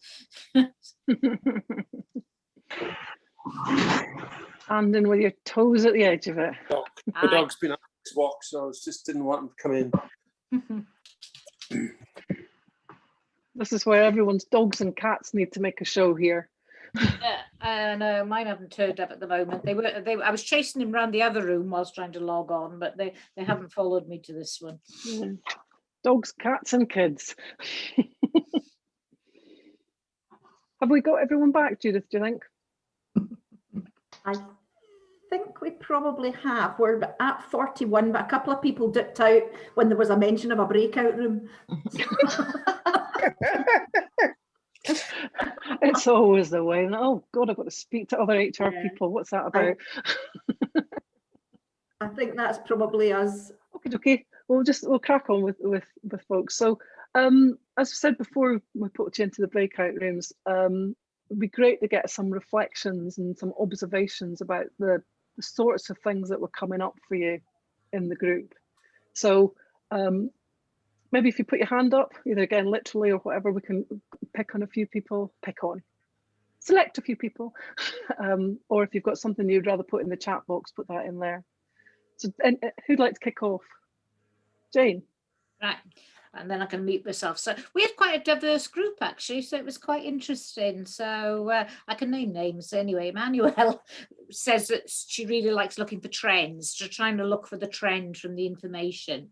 Standing with your toes at the edge of it. The dog's been out his walk, so I just didn't want him to come in. This is where everyone's dogs and cats need to make a show here. No, mine haven't turned up at the moment. I was chasing him around the other room whilst trying to log on, but they haven't followed me to this one. Yeah. Dogs, cats and kids. Have we got everyone back, Judith, do you think? I think we probably have. We're at 41, but a couple of people dipped out when there was a mention of a breakout room. It's always the way. Oh God, I've got to speak to other HR people. What's that about? I think that's probably us. Okay. We'll crack on with folks. So as I said before, we put you into the breakout rooms. It'd be great to get some reflections and some observations about the sorts of things that were coming up for you in the group. So maybe if you put your hand up, either again literally or whatever, we can pick on a few people, select a few people, or if you've got something you'd rather put in the chat box, put that in there. So and who'd like to kick off? Jane. Right. And then I can mute myself. So we had quite a diverse group, actually, so it was quite interesting. So I can name names anyway. Emmanuel says that she really likes looking for trends, trying to look for the trend from the information.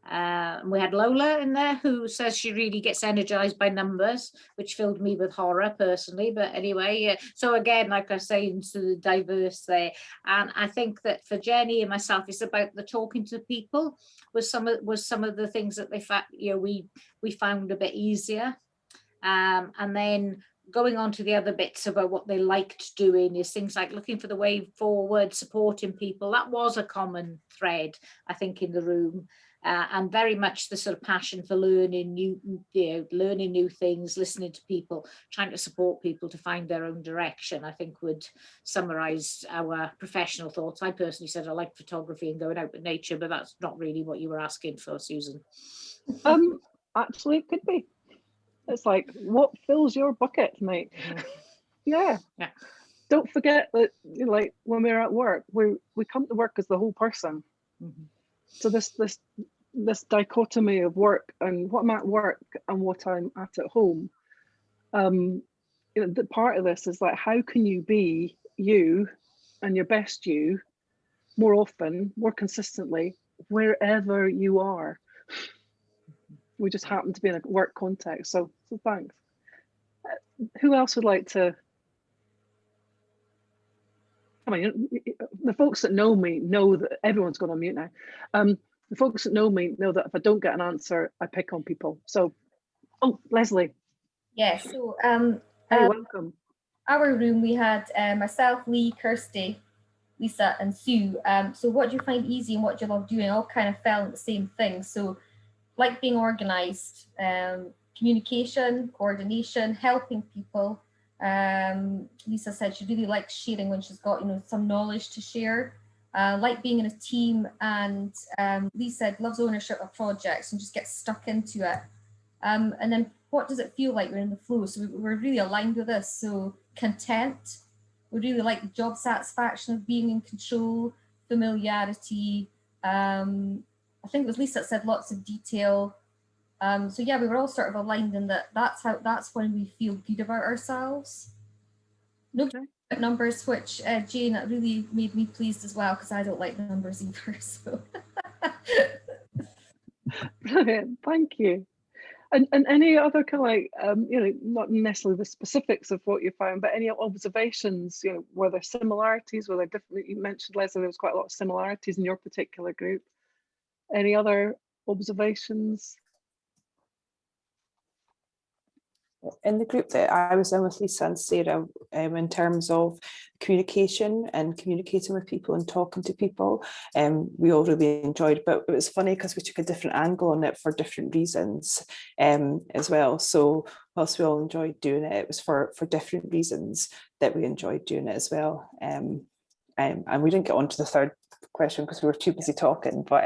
We had Lola in there who says she really gets energized by numbers, which filled me with horror personally. But anyway, so again, like I say, into the diverse there. And I think that for Jenny and myself, it's about the talking to people was some of the things that we found a bit easier. And then going on to the other bits about what they liked doing is things like looking for the way forward, supporting people. That was a common thread, I think, in the room. And very much the sort of passion for learning new things, listening to people, trying to support people to find their own direction, I think would summarise our professional thoughts. I personally said I like photography and going out with nature, but that's not really what you were asking for, Susan. Actually, it could be. It's like, what fills your bucket, mate? Yeah. Don't forget that, like when we're at work, we come to work as the whole person. Mm-hmm. So this dichotomy of work and what I'm at work and what I'm at home, the part of this is like, how can you be you and your best you more often, more consistently, wherever you are? We just happen to be in a work context, so thanks. Who else would like to? I mean, the folks that know me know that everyone's gone on mute now. The folks that know me know that if I don't get an answer, I pick on people. So, Leslie. Yeah, so hey, welcome. our room, we had myself, Lee, Kirsty, Lisa, and Sue. So what do you find easy and what do you love doing? All kind of fell in the same thing. So like being organized, communication, coordination, helping people. Lisa said she really likes sharing when she's got, some knowledge to share. Like being in a team, and Lee said loves ownership of projects and just gets stuck into it. And then what does it feel like we're in the flow? So we're really aligned with this. So content, we really like the job satisfaction of being in control, familiarity. I think it was Lisa that said lots of detail. So yeah, we were all sort of aligned in that's when we feel good about ourselves. No numbers, which Jane, that really made me pleased as well, because I don't like numbers either. So brilliant, thank you. And any other kind of not necessarily the specifics of what you found, but any observations, were there similarities, were there different? You mentioned, Leslie, there was quite a lot of similarities in your particular group. Any other observations? In the group that I was in with Lisa and Sarah, in terms of communication and communicating with people and talking to people, we all really enjoyed, but it was funny because we took a different angle on it for different reasons as well. So whilst we all enjoyed doing it, it was for different reasons that we enjoyed doing it as well. And we didn't get on to the third question because we were too busy talking, but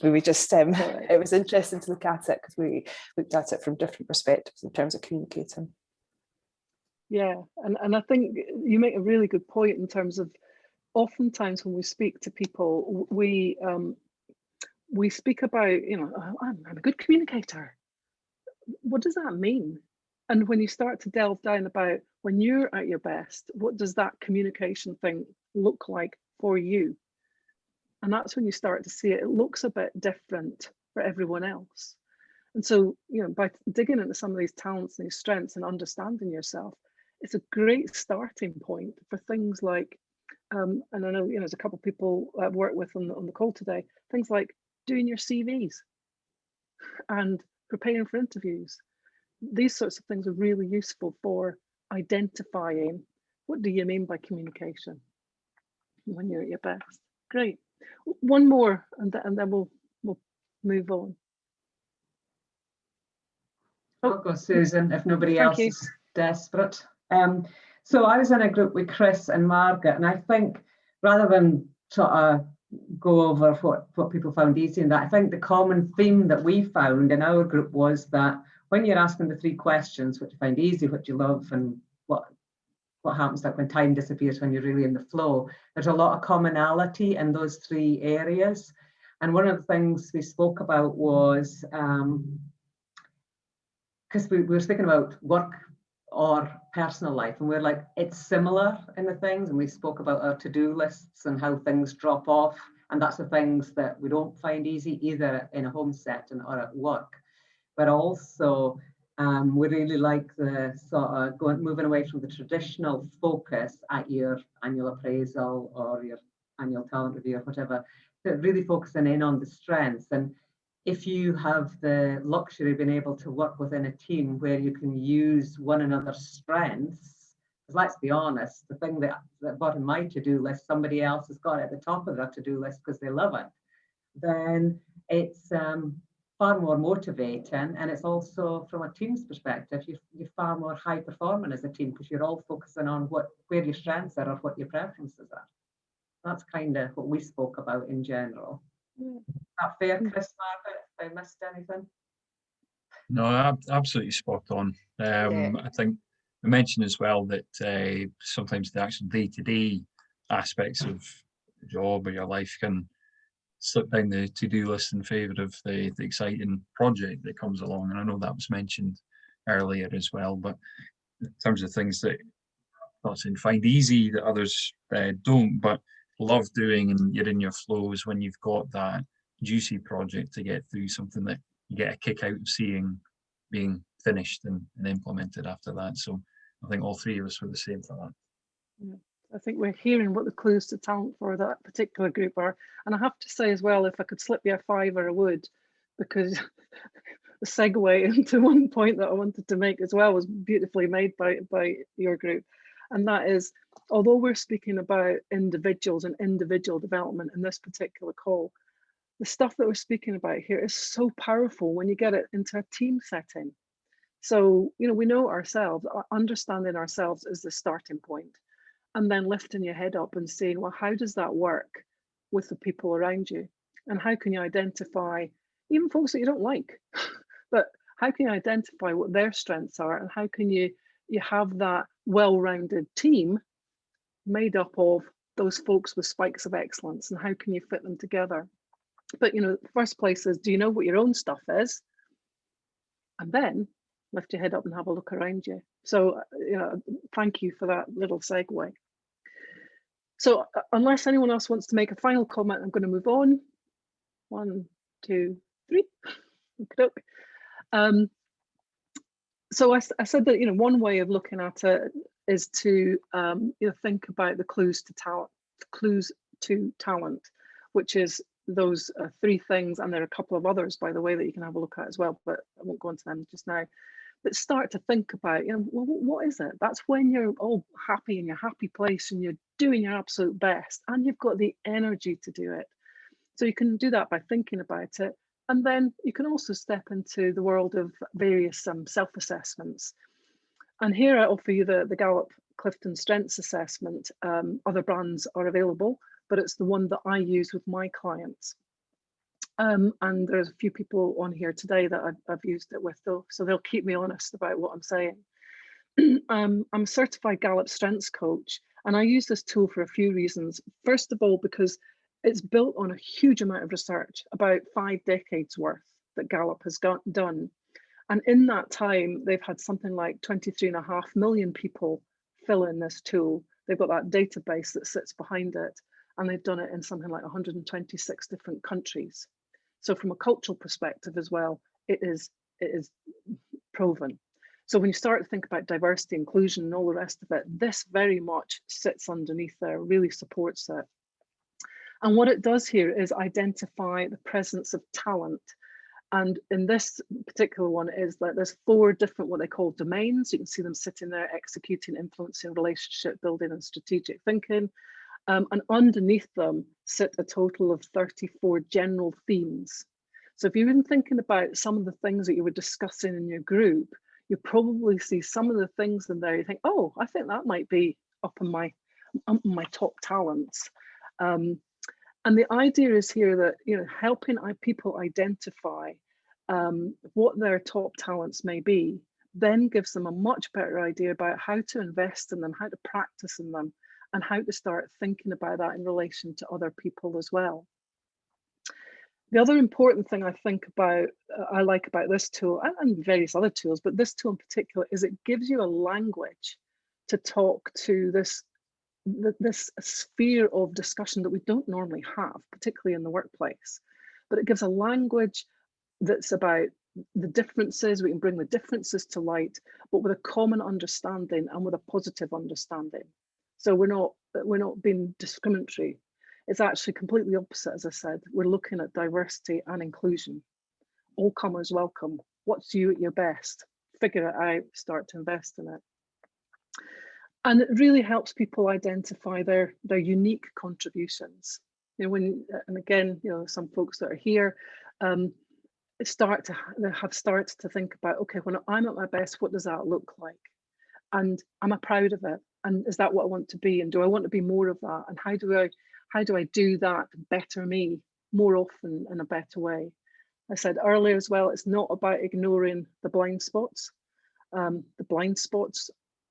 we were just it was interesting to look at it because we looked at it from different perspectives in terms of communicating. Yeah, and I think you make a really good point in terms of oftentimes when we speak to people, we speak about, I'm a good communicator. What does that mean? And when you start to delve down about when you're at your best, what does that communication thing look like for you? And that's when you start to see it looks a bit different for everyone else. And so, by digging into some of these talents and these strengths and understanding yourself, it's a great starting point for things like, and I know, there's a couple of people I've worked with on the call today, things like doing your CVs and preparing for interviews. These sorts of things are really useful for identifying what do you mean by communication when you're at your best. Great. One more, and then we'll move on. I'll go, Susan, if nobody else is desperate. So I was in a group with Chris and Margaret, and I think rather than sort of go over what people found easy in that, I think the common theme that we found in our group was that when you're asking the 3 questions, what you find easy, what you love, and what happens like when time disappears, when you're really in the flow, there's a lot of commonality in those 3 areas. And one of the things we spoke about was, because we were speaking about work or personal life, and we're like, it's similar in the things, and we spoke about our to-do lists and how things drop off, and that's the things that we don't find easy either in a home setting or at work. But also we really like the sort of moving away from the traditional focus at your annual appraisal or your annual talent review or whatever, but really focusing in on the strengths. And if you have the luxury of being able to work within a team where you can use one another's strengths, because let's be honest, the thing that bottom my to-do list, somebody else has got at the top of their to-do list because they love it, then it's far more motivating, and it's also from a team's perspective, you're far more high performing as a team because you're all focusing on where your strengths are or what your preferences are. That's kind of what we spoke about in general. Is that fair, Chris, Margaret, if I missed anything? No, absolutely spot on. I think I mentioned as well that sometimes the actual day-to-day aspects of the job or your life can slip down the to-do list in favour of the exciting project that comes along. And I know that was mentioned earlier as well, but in terms of things that I'm not saying find easy that others don't, but love doing and you're in your flows when you've got that juicy project to get through, something that you get a kick out of seeing being finished and implemented after that. So I think all 3 of us were the same for that. Yeah. I think we're hearing what the clues to talent for that particular group are. And I have to say as well, if I could slip you a fiver, I would, because the segue into one point that I wanted to make as well was beautifully made by your group. And that is, although we're speaking about individuals and individual development in this particular call, the stuff that we're speaking about here is so powerful when you get it into a team setting. So, you know, we know ourselves, understanding ourselves is the starting point, and then lifting your head up and saying, well, how does that work with the people around you? And how can you identify, even folks that you don't like, but how can you identify what their strengths are, and how can you have that well-rounded team made up of those folks with spikes of excellence, and how can you fit them together? But, you know, the first place is, do you know what your own stuff is? And then lift your head up and have a look around you. So, you know, thank you for that little segue. So unless anyone else wants to make a final comment, I'm going to move on. 1, 2, 3. So I said that, you know, one way of looking at it is to you know, think about the clues to talent, which is those 3 things, and there are a couple of others, by the way, that you can have a look at as well, but I won't go into them just now. But start to think about, you know, well, what is it? That's when you're all happy in your happy place and you're doing your absolute best and you've got the energy to do it. So you can do that by thinking about it. And then you can also step into the world of various self-assessments. And here I offer you the Gallup Clifton Strengths Assessment. Other brands are available, but it's the one that I use with my clients. And there's a few people on here today that I've used it with, though, so they'll keep me honest about what I'm saying. I'm a certified Gallup Strengths Coach, and I use this tool for a few reasons. First of all, because it's built on a huge amount of research, about 5 decades worth that Gallup has done. And in that time, they've had something like 23.5 million people fill in this tool. They've got that database that sits behind it, and they've done it in something like 126 different countries. So from a cultural perspective as well, it is proven. So when you start to think about diversity, inclusion, and all the rest of it, this very much sits underneath there, really supports it. And what it does here is identify the presence of talent. And in this particular one is that there's 4 different what they call domains. You can see them sitting there: executing, influencing, relationship building, and strategic thinking. And underneath them sit a total of 34 general themes. So if you've been thinking about some of the things that you were discussing in your group, you probably see some of the things in there. You think, oh, I think that might be up in my top talents. And the idea is here that, you know, helping people identify what their top talents may be, then gives them a much better idea about how to invest in them, how to practice in them, and how to start thinking about that in relation to other people as well. The other important thing I think about, I like about this tool and various other tools, but this tool in particular, is it gives you a language to talk to this sphere of discussion that we don't normally have, particularly in the workplace. But it gives a language that's about the differences. We can bring the differences to light, but with a common understanding and with a positive understanding. So we're not being discriminatory. It's actually completely opposite, as I said. We're looking at diversity and inclusion. All comers welcome. What's you at your best? Figure it out, start to invest in it. And it really helps people identify their unique contributions. You know, and again, you know, some folks that are here have started to think about, okay, when I'm at my best, what does that look like? And am I proud of it? And is that what I want to be? And do I want to be more of that? And how do I do that to better me more often in a better way? I said earlier as well, it's not about ignoring the blind spots.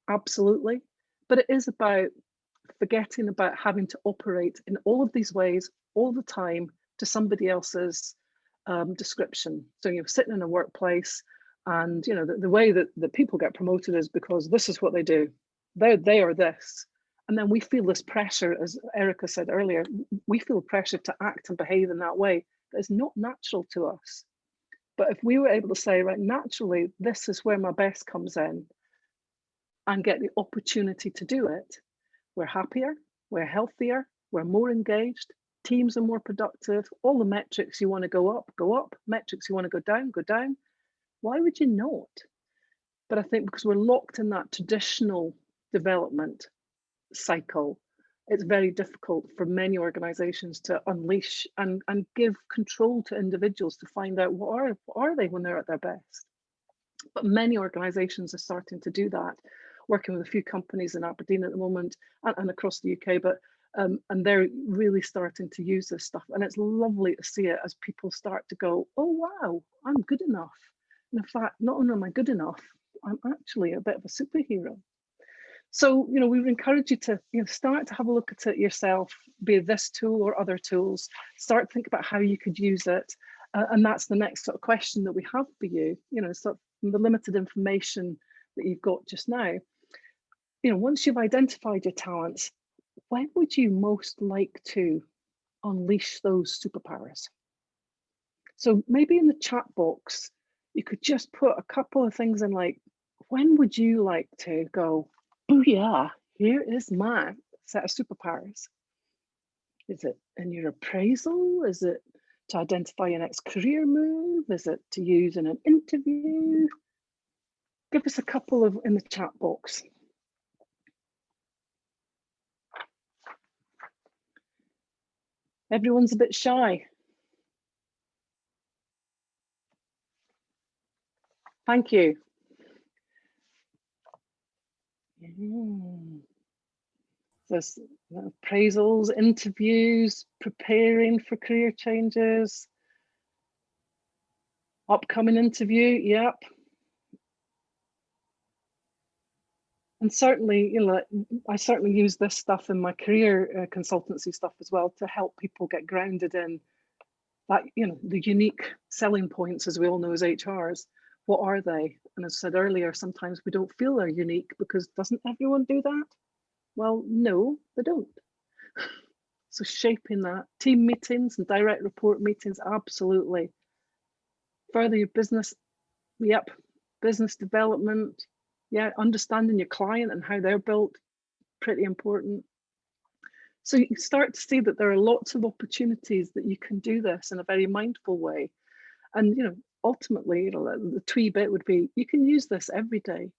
Absolutely. But it is about forgetting about having to operate in all of these ways all the time to somebody else's description. So you're sitting in a workplace, and you know the way that the people get promoted is because this is what they do. They are this. And then we feel this pressure, as Erica said earlier, we feel pressure to act and behave in that way that is not natural to us. But if we were able to say, right, naturally, this is where my best comes in, and get the opportunity to do it, we're happier, we're healthier, we're more engaged, teams are more productive, all the metrics you want to go up, metrics you want to go down. Why would you not? But I think because we're locked in that traditional development cycle, it's very difficult for many organizations to unleash and give control to individuals to find out what are they when they're at their best. But many organizations are starting to do that, working with a few companies in Aberdeen at the moment and across the UK, but and they're really starting to use this stuff. And it's lovely to see it as people start to go, oh, wow, I'm good enough. And in fact, not only am I good enough, I'm actually a bit of a superhero. So, you know, we would encourage you to, you know, start to have a look at it yourself, be it this tool or other tools, start to think about how you could use it. And that's the next sort of question that we have for you, you know, sort of from the limited information that you've got just now. You know, once you've identified your talents, when would you most like to unleash those superpowers? So maybe in the chat box, you could just put a couple of things in, like, when would you like to go, oh yeah, here is my set of superpowers? Is it in your appraisal? Is it to identify your next career move? Is it to use in an interview? Give us a couple of in the chat box. Everyone's a bit shy. Thank you. There's appraisals, interviews, preparing for career changes, upcoming interview, yep. And certainly, you know, I certainly use this stuff in my career consultancy stuff as well to help people get grounded in that, you know, the unique selling points, as we all know as HRs. What are they? And as I said earlier, sometimes we don't feel they're unique because doesn't everyone do that? Well, no, they don't. So shaping that, team meetings and direct report meetings, absolutely. Further your business, yep, business development, yeah, understanding your client and how they're built, pretty important. So you can start to see that there are lots of opportunities that you can do this in a very mindful way. And, you know, ultimately, you know, the twee bit would be, you can use this every day.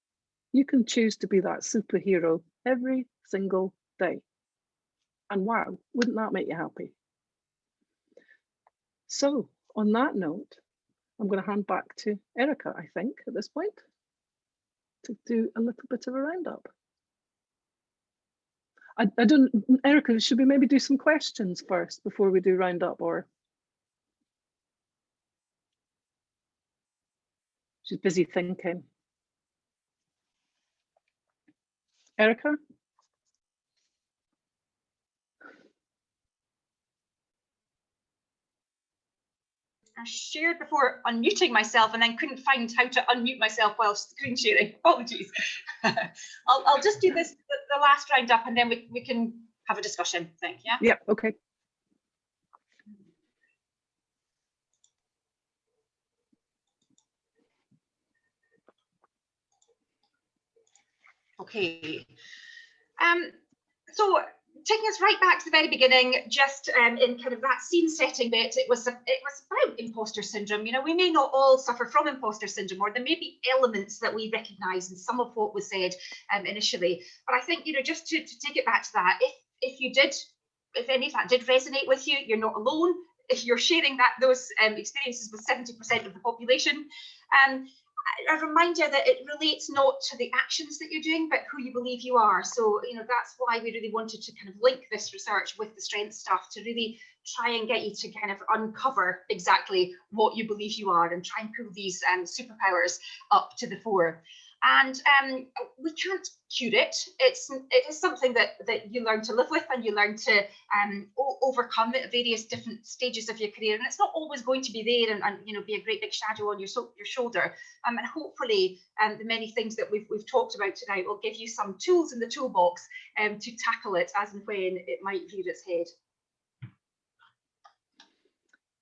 You can choose to be that superhero every single day. And wow, wouldn't that make you happy? So on that note, I'm going to hand back to Erica, I think, at this point, to do a little bit of a roundup. I don't, Erica, should we maybe do some questions first before we do roundup, or? She's busy thinking. Erica? I shared before unmuting myself and then couldn't find how to unmute myself while screen sharing. Apologies. I'll just do this, the last roundup, and then we can have a discussion, I think, yeah? Yeah, okay. Okay. So taking us right back to the very beginning, just in kind of that scene setting bit, it was about imposter syndrome. You know, we may not all suffer from imposter syndrome, or there may be elements that we recognise in some of what was said initially. But I think, you know, just to take it back to that, if any of that did resonate with you, you're not alone. If you're sharing those experiences with 70% of the population, a reminder that it relates not to the actions that you're doing, but who you believe you are. So, you know, that's why we really wanted to kind of link this research with the strength stuff, to really try and get you to kind of uncover exactly what you believe you are and try and pull these superpowers up to the fore. And we can't cure it. It is something that you learn to live with, and you learn to overcome at various different stages of your career. And it's not always going to be there and you know, be a great big shadow on your shoulder. And hopefully the many things that we've talked about tonight will give you some tools in the toolbox to tackle it as and when it might rear its head.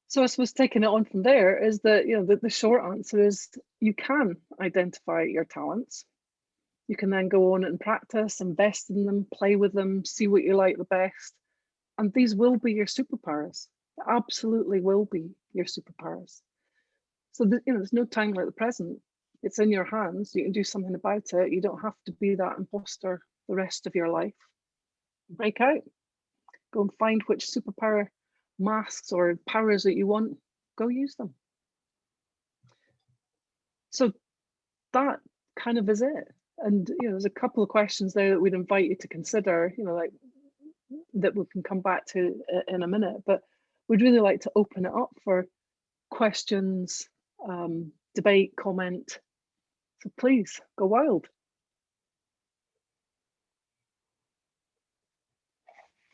So I suppose taking it on from there is that, you know, the short answer is you can identify your talents. You can then go on and practice, invest in them, play with them, see what you like the best. And these will be your superpowers. They absolutely will be your superpowers. So, you know, there's no time like the present. It's in your hands. You can do something about it. You don't have to be that imposter the rest of your life. Break out, go and find which superpower masks or powers that you want, go use them. So that kind of is it. And there's a couple of questions there that we'd invite you to consider, like that we can come back to in a minute, but we'd really like to open it up for questions, debate, comment. So please go wild.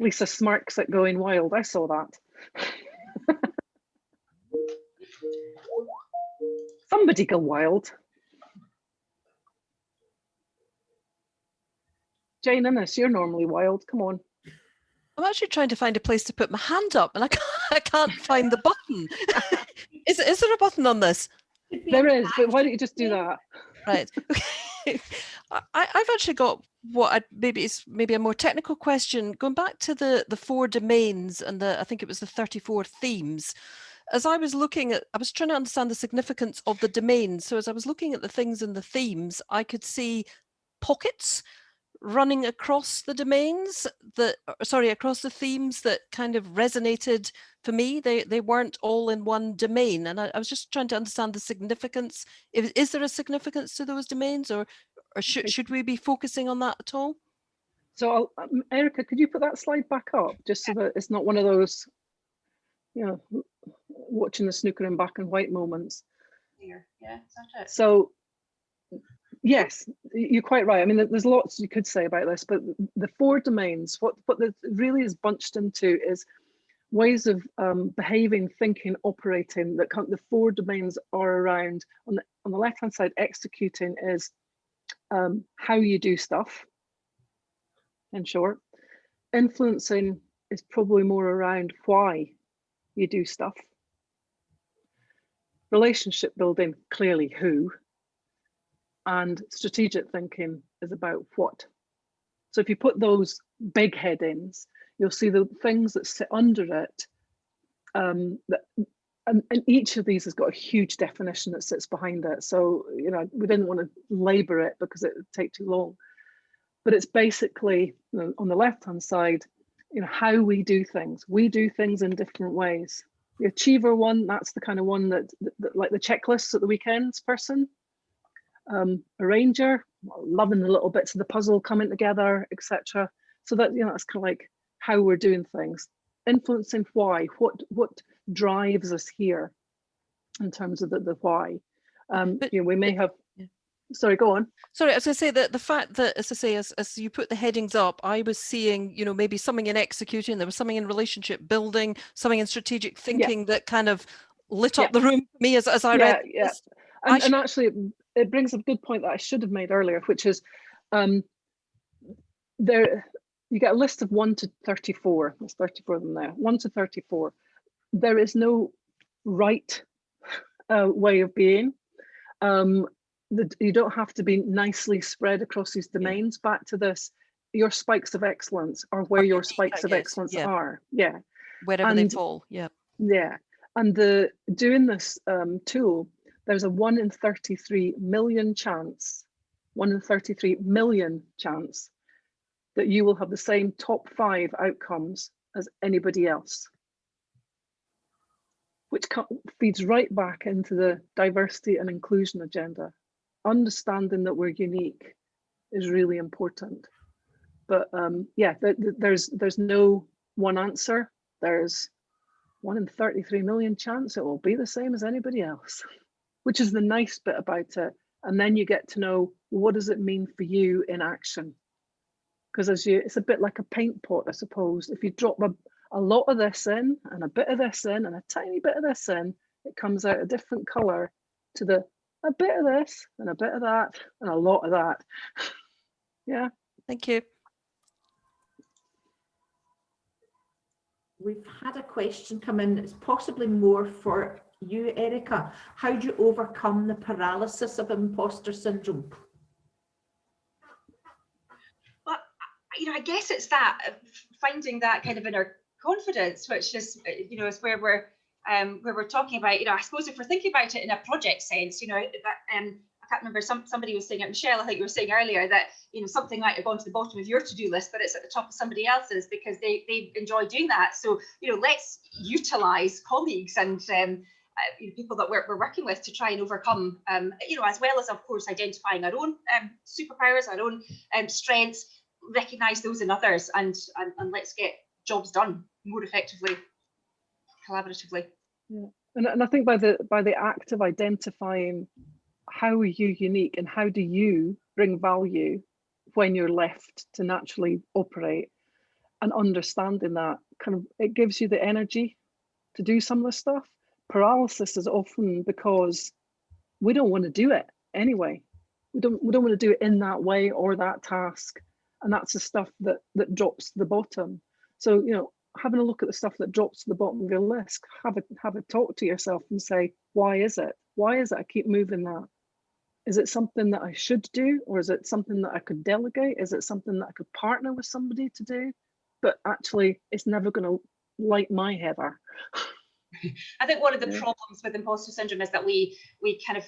Lisa smirks at going wild. I saw that. Somebody go wild. Jane Innes, you're normally wild. Come on. I'm actually trying to find a place to put my hand up, and I can't find the button. Is there a button on this? There is, but why don't you just do that? Right. Okay. I've actually got it's maybe a more technical question. Going back to the 4 domains and I think it was the 34 themes. As I was looking at, I was trying to understand the significance of the domains. So as I was looking at the things in the themes, I could see pockets running across the domains across the themes that kind of resonated for me. They weren't all in one domain, and I was just trying to understand the significance. Is there a significance to those domains, or should we be focusing on that at all? So Erica, could you put that slide back up, just so that it's not one of those watching the snooker in black and white moments? Here, yeah, is that it? So yes, you're quite right. I mean, there's lots you could say about this, but the 4 domains, what it really is bunched into is ways of behaving, thinking, operating that the 4 domains are around. On the left-hand side, executing is how you do stuff, in short. Influencing is probably more around why you do stuff. Relationship building, clearly who. And strategic thinking is about what. So if you put those big headings, you'll see the things that sit under it. And each of these has got a huge definition that sits behind it. So we didn't want to labor it because it would take too long. But it's basically on the left-hand side, how we do things. We do things in different ways. The achiever one, that's the kind of one that like the checklists at the weekends person. Arranger, loving the little bits of the puzzle coming together, etc. So that that's kind of like how we're doing things. Influencing why, what drives us here in terms of the why. We may have. Sorry, go on. Sorry, as I say, the fact that, as I say, as you put the headings up, I was seeing, maybe something in executing, there was something in relationship building, something in strategic thinking that kind of lit up the room for me as I read. Yeah. And actually, it brings up a good point that I should have made earlier, which is there you get a list of 1 to 34. There's 34 of them there. 1 to 34. There is no right way of being. You don't have to be nicely spread across these domains. Back to this, your spikes of excellence are where your spikes of excellence are. Yeah. Wherever they fall. Yeah. Yeah. And doing this tool, there's a 1 in 33 million chance, 1 in 33 million chance that you will have the same top 5 outcomes as anybody else, which feeds right back into the diversity and inclusion agenda. Understanding that we're unique is really important. But there's no one answer. There's 1 in 33 million chance it will be the same as anybody else, which is the nice bit about it. And then you get to know, what does it mean for you in action? Because it's a bit like a paint pot, I suppose. If you drop a lot of this in and a bit of this in and a tiny bit of this in, it comes out a different color to a bit of this and a bit of that and a lot of that. Yeah. Thank you. We've had a question come in. It's possibly more for you, Erica. How do you overcome the paralysis of imposter syndrome? Well, I guess it's that finding that kind of inner confidence, which is, is where we're talking about. I suppose if we're thinking about it in a project sense, that a can't remember, somebody was saying it, Michelle, I think you were saying earlier that, something might have gone to the bottom of your to-do list, but it's at the top of somebody else's because they enjoy doing that. So, let's utilize colleagues and people that we're working with to try and overcome, as well as, of course, identifying our own superpowers, our own strengths, recognize those in others, and let's get jobs done more effectively, collaboratively. Yeah. And I think by the act of identifying how are you unique and how do you bring value when you're left to naturally operate, and understanding that, kind of, it gives you the energy to do some of the stuff. Paralysis is often because we don't want to do it anyway. We don't want to do it in that way or that task, and that's the stuff that drops to the bottom. So having a look at the stuff that drops to the bottom of your list, have a talk to yourself and say, why is it I keep moving that? Is it something that I should do, or is it something that I could delegate? Is it something that I could partner with somebody to do? But actually, it's never going to light my heather. I think one of the problems with imposter syndrome is that we kind of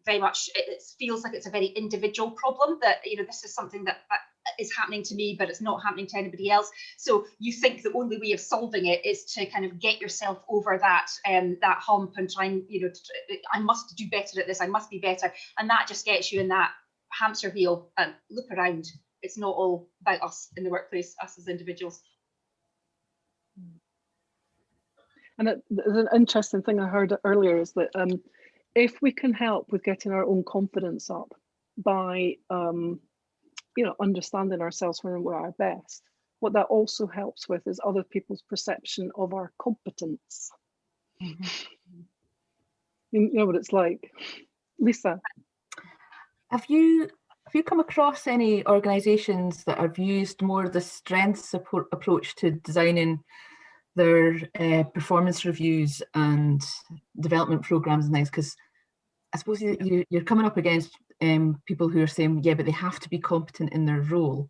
very much, it feels like it's a very individual problem, that this is something that is happening to me, but it's not happening to anybody else. So you think the only way of solving it is to kind of get yourself over that hump and try and I must do better at this, I must be better, and that just gets you in that hamster wheel. And look around, it's not all about us in the workplace, us as individuals. And there's an interesting thing I heard earlier is that if we can help with getting our own confidence up by understanding ourselves when we're our best, what that also helps with is other people's perception of our competence. Mm-hmm. You know what it's like. Lisa? Have you come across any organisations that have used more the strengths approach to designing their performance reviews and development programs and things? Because I suppose you're coming up against people who are saying, yeah, but they have to be competent in their role.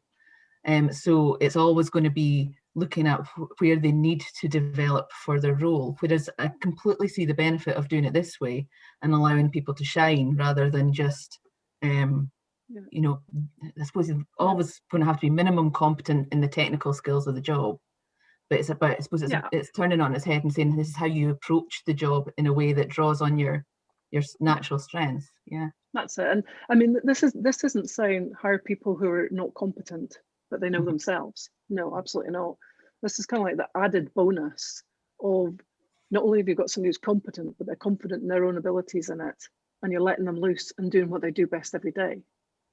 So it's always going to be looking at where they need to develop for their role. Whereas I completely see the benefit of doing it this way and allowing people to shine rather than just, I suppose you're always going to have to be minimum competent in the technical skills of the job. But it's about, I suppose it's turning on its head and saying this is how you approach the job in a way that draws on your natural strengths. Yeah, that's it. And I mean, this isn't saying hire people who are not competent, but they know themselves. No, absolutely not. This is kind of like the added bonus of not only have you got somebody who's competent, but they're confident in their own abilities in it, and you're letting them loose and doing what they do best every day.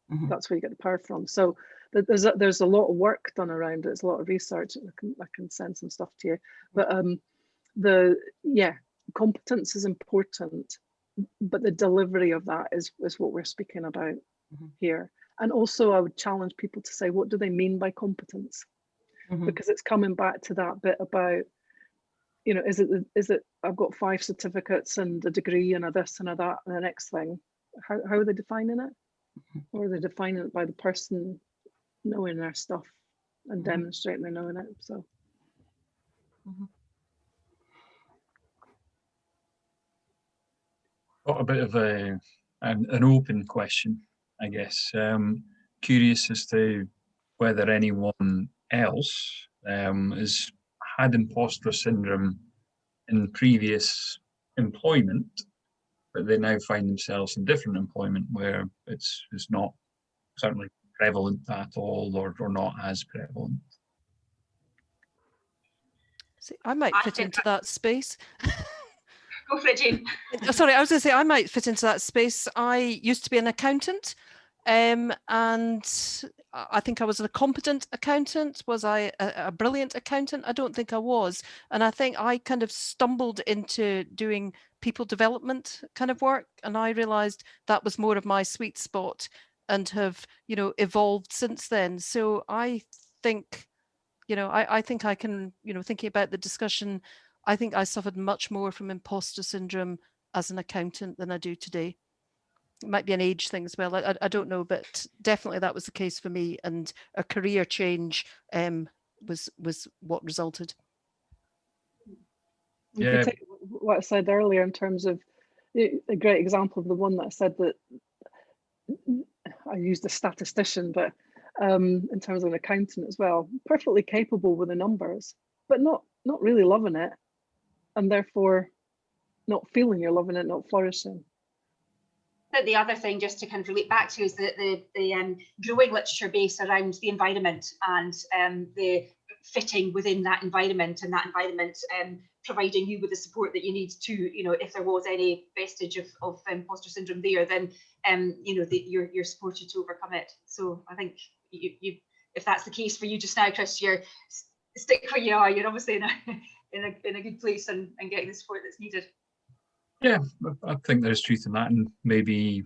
Mm-hmm. That's where you get the power from. So there's a lot of work done around it. There's a lot of research. I can send some stuff to you. But competence is important, but the delivery of that is what we're speaking about here. And also, I would challenge people to say, what do they mean by competence? Because it's coming back to that bit about, is it I've got 5 certificates and a degree and a this and a that and the next thing. How are they defining it? Or are they defining it by the person knowing their stuff and demonstrating they're knowing it? So. Got a bit of an open question, I guess. Curious as to whether anyone else has had imposter syndrome in previous employment, but they now find themselves in different employment where it's not certainly prevalent at all, or not as prevalent. See, I might fit into that space. Go for it, Jane. Sorry, I was going to say I might fit into that space. I used to be an accountant, and I think I was a competent accountant. Was I a brilliant accountant? I don't think I was. And I think I kind of stumbled into doing people development kind of work, and I realized that was more of my sweet spot, and have evolved since then. So I think I think I can, thinking about the discussion, I think I suffered much more from imposter syndrome as an accountant than I do today. It might be an age thing as well. I don't know, but definitely that was the case for me. And a career change was what resulted. You can take what I said earlier in terms of a great example of the one that I said that I used a statistician, but in terms of an accountant as well, perfectly capable with the numbers, but not really loving it, and therefore not feeling you're loving it, not flourishing. But the other thing, just to kind of relate back to, is that the growing literature base around the environment and the fitting within that environment, and that environment providing you with the support that you need to, you know, if there was any vestige of imposter syndrome there, then you know, you're supported to overcome it. So I think you if that's the case for you just now, Chris, you're stick where you are. You're obviously in a good place and getting the support that's needed. Yeah, I think there's truth in that, and maybe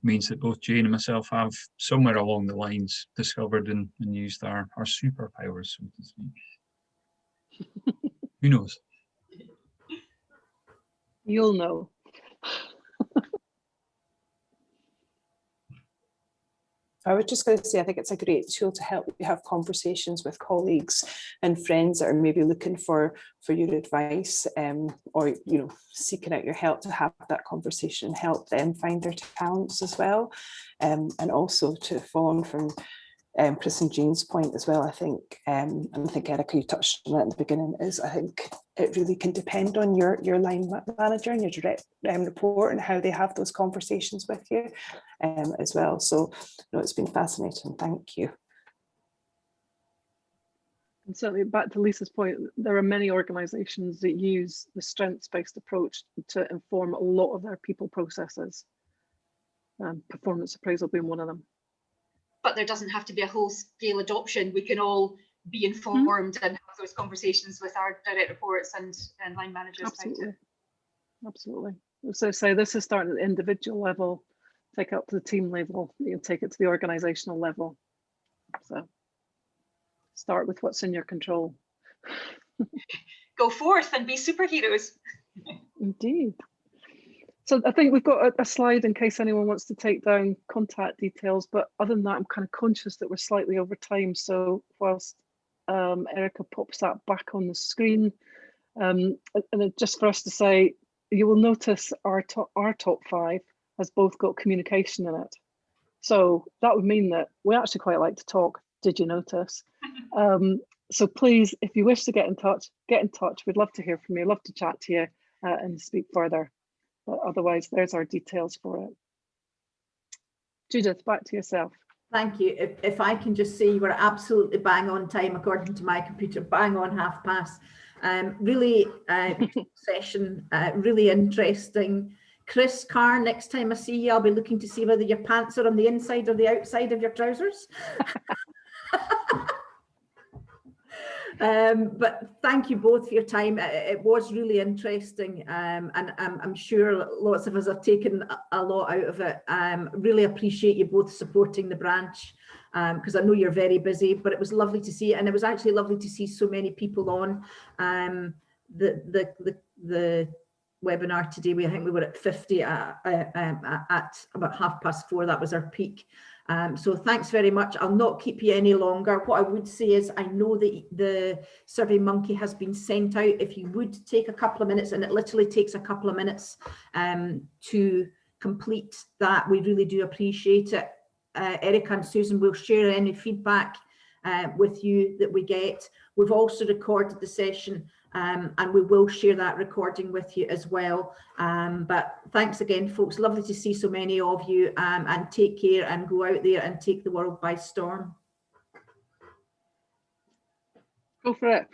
means that both Jane and myself have somewhere along the lines discovered and used our superpowers, so to speak. Who knows? You'll know. I was just going to say, I think it's a great tool to help you have conversations with colleagues and friends that are maybe looking for your advice, or, you know, seeking out your help, to have that conversation and help them find their talents as well. And also to follow on from Chris and Jane's point as well, I think, and I think Erica, you touched on it in the beginning, is I think it really can depend on your line manager and your direct report and how they have those conversations with you as well. So no, it's been fascinating. Thank you. And certainly back to Lisa's point, there are many organisations that use the strengths-based approach to inform a lot of their people processes. Performance appraisal being one of them. But there doesn't have to be a whole scale adoption. We can all be informed and have those conversations with our direct reports and line managers. Absolutely. Absolutely. So say this is starting at the individual level, take it up to the team level, you can take it to the organizational level. So start with what's in your control. Go forth and be superheroes. Indeed. So I think we've got a slide in case anyone wants to take down contact details, but other than that, I'm kind of conscious that we're slightly over time. So whilst Erica pops that back on the screen, and just for us to say, you will notice our top 5 has both got communication in it. So that would mean that we actually quite like to talk. Did you notice? So please, if you wish to get in touch, get in touch. We'd love to hear from you, love to chat to you and speak further. But otherwise, there's our details for it. Judith, back to yourself. Thank you. If I can just say, you were absolutely bang on time, according to my computer, bang on past. Really session, really interesting. Chris Carr, next time I see you, I'll be looking to see whether your pants are on the inside or the outside of your trousers. But thank you both for your time. It was really interesting, and I'm sure lots of us have taken a lot out of it. Really appreciate you both supporting the branch, because I know you're very busy, but it was lovely to see, and it was actually lovely to see so many people on the webinar today. I think we were at 50 at about 4:30. That was our peak. So thanks very much. I'll not keep you any longer. What I would say is, I know that the Survey Monkey has been sent out. If you would take a couple of minutes, and it literally takes a couple of minutes to complete that, we really do appreciate it. Erica and Susan will share any feedback with you that we get. We've also recorded the session, and we will share that recording with you as well. But thanks again, folks. Lovely to see so many of you, and take care and go out there and take the world by storm. Go for it.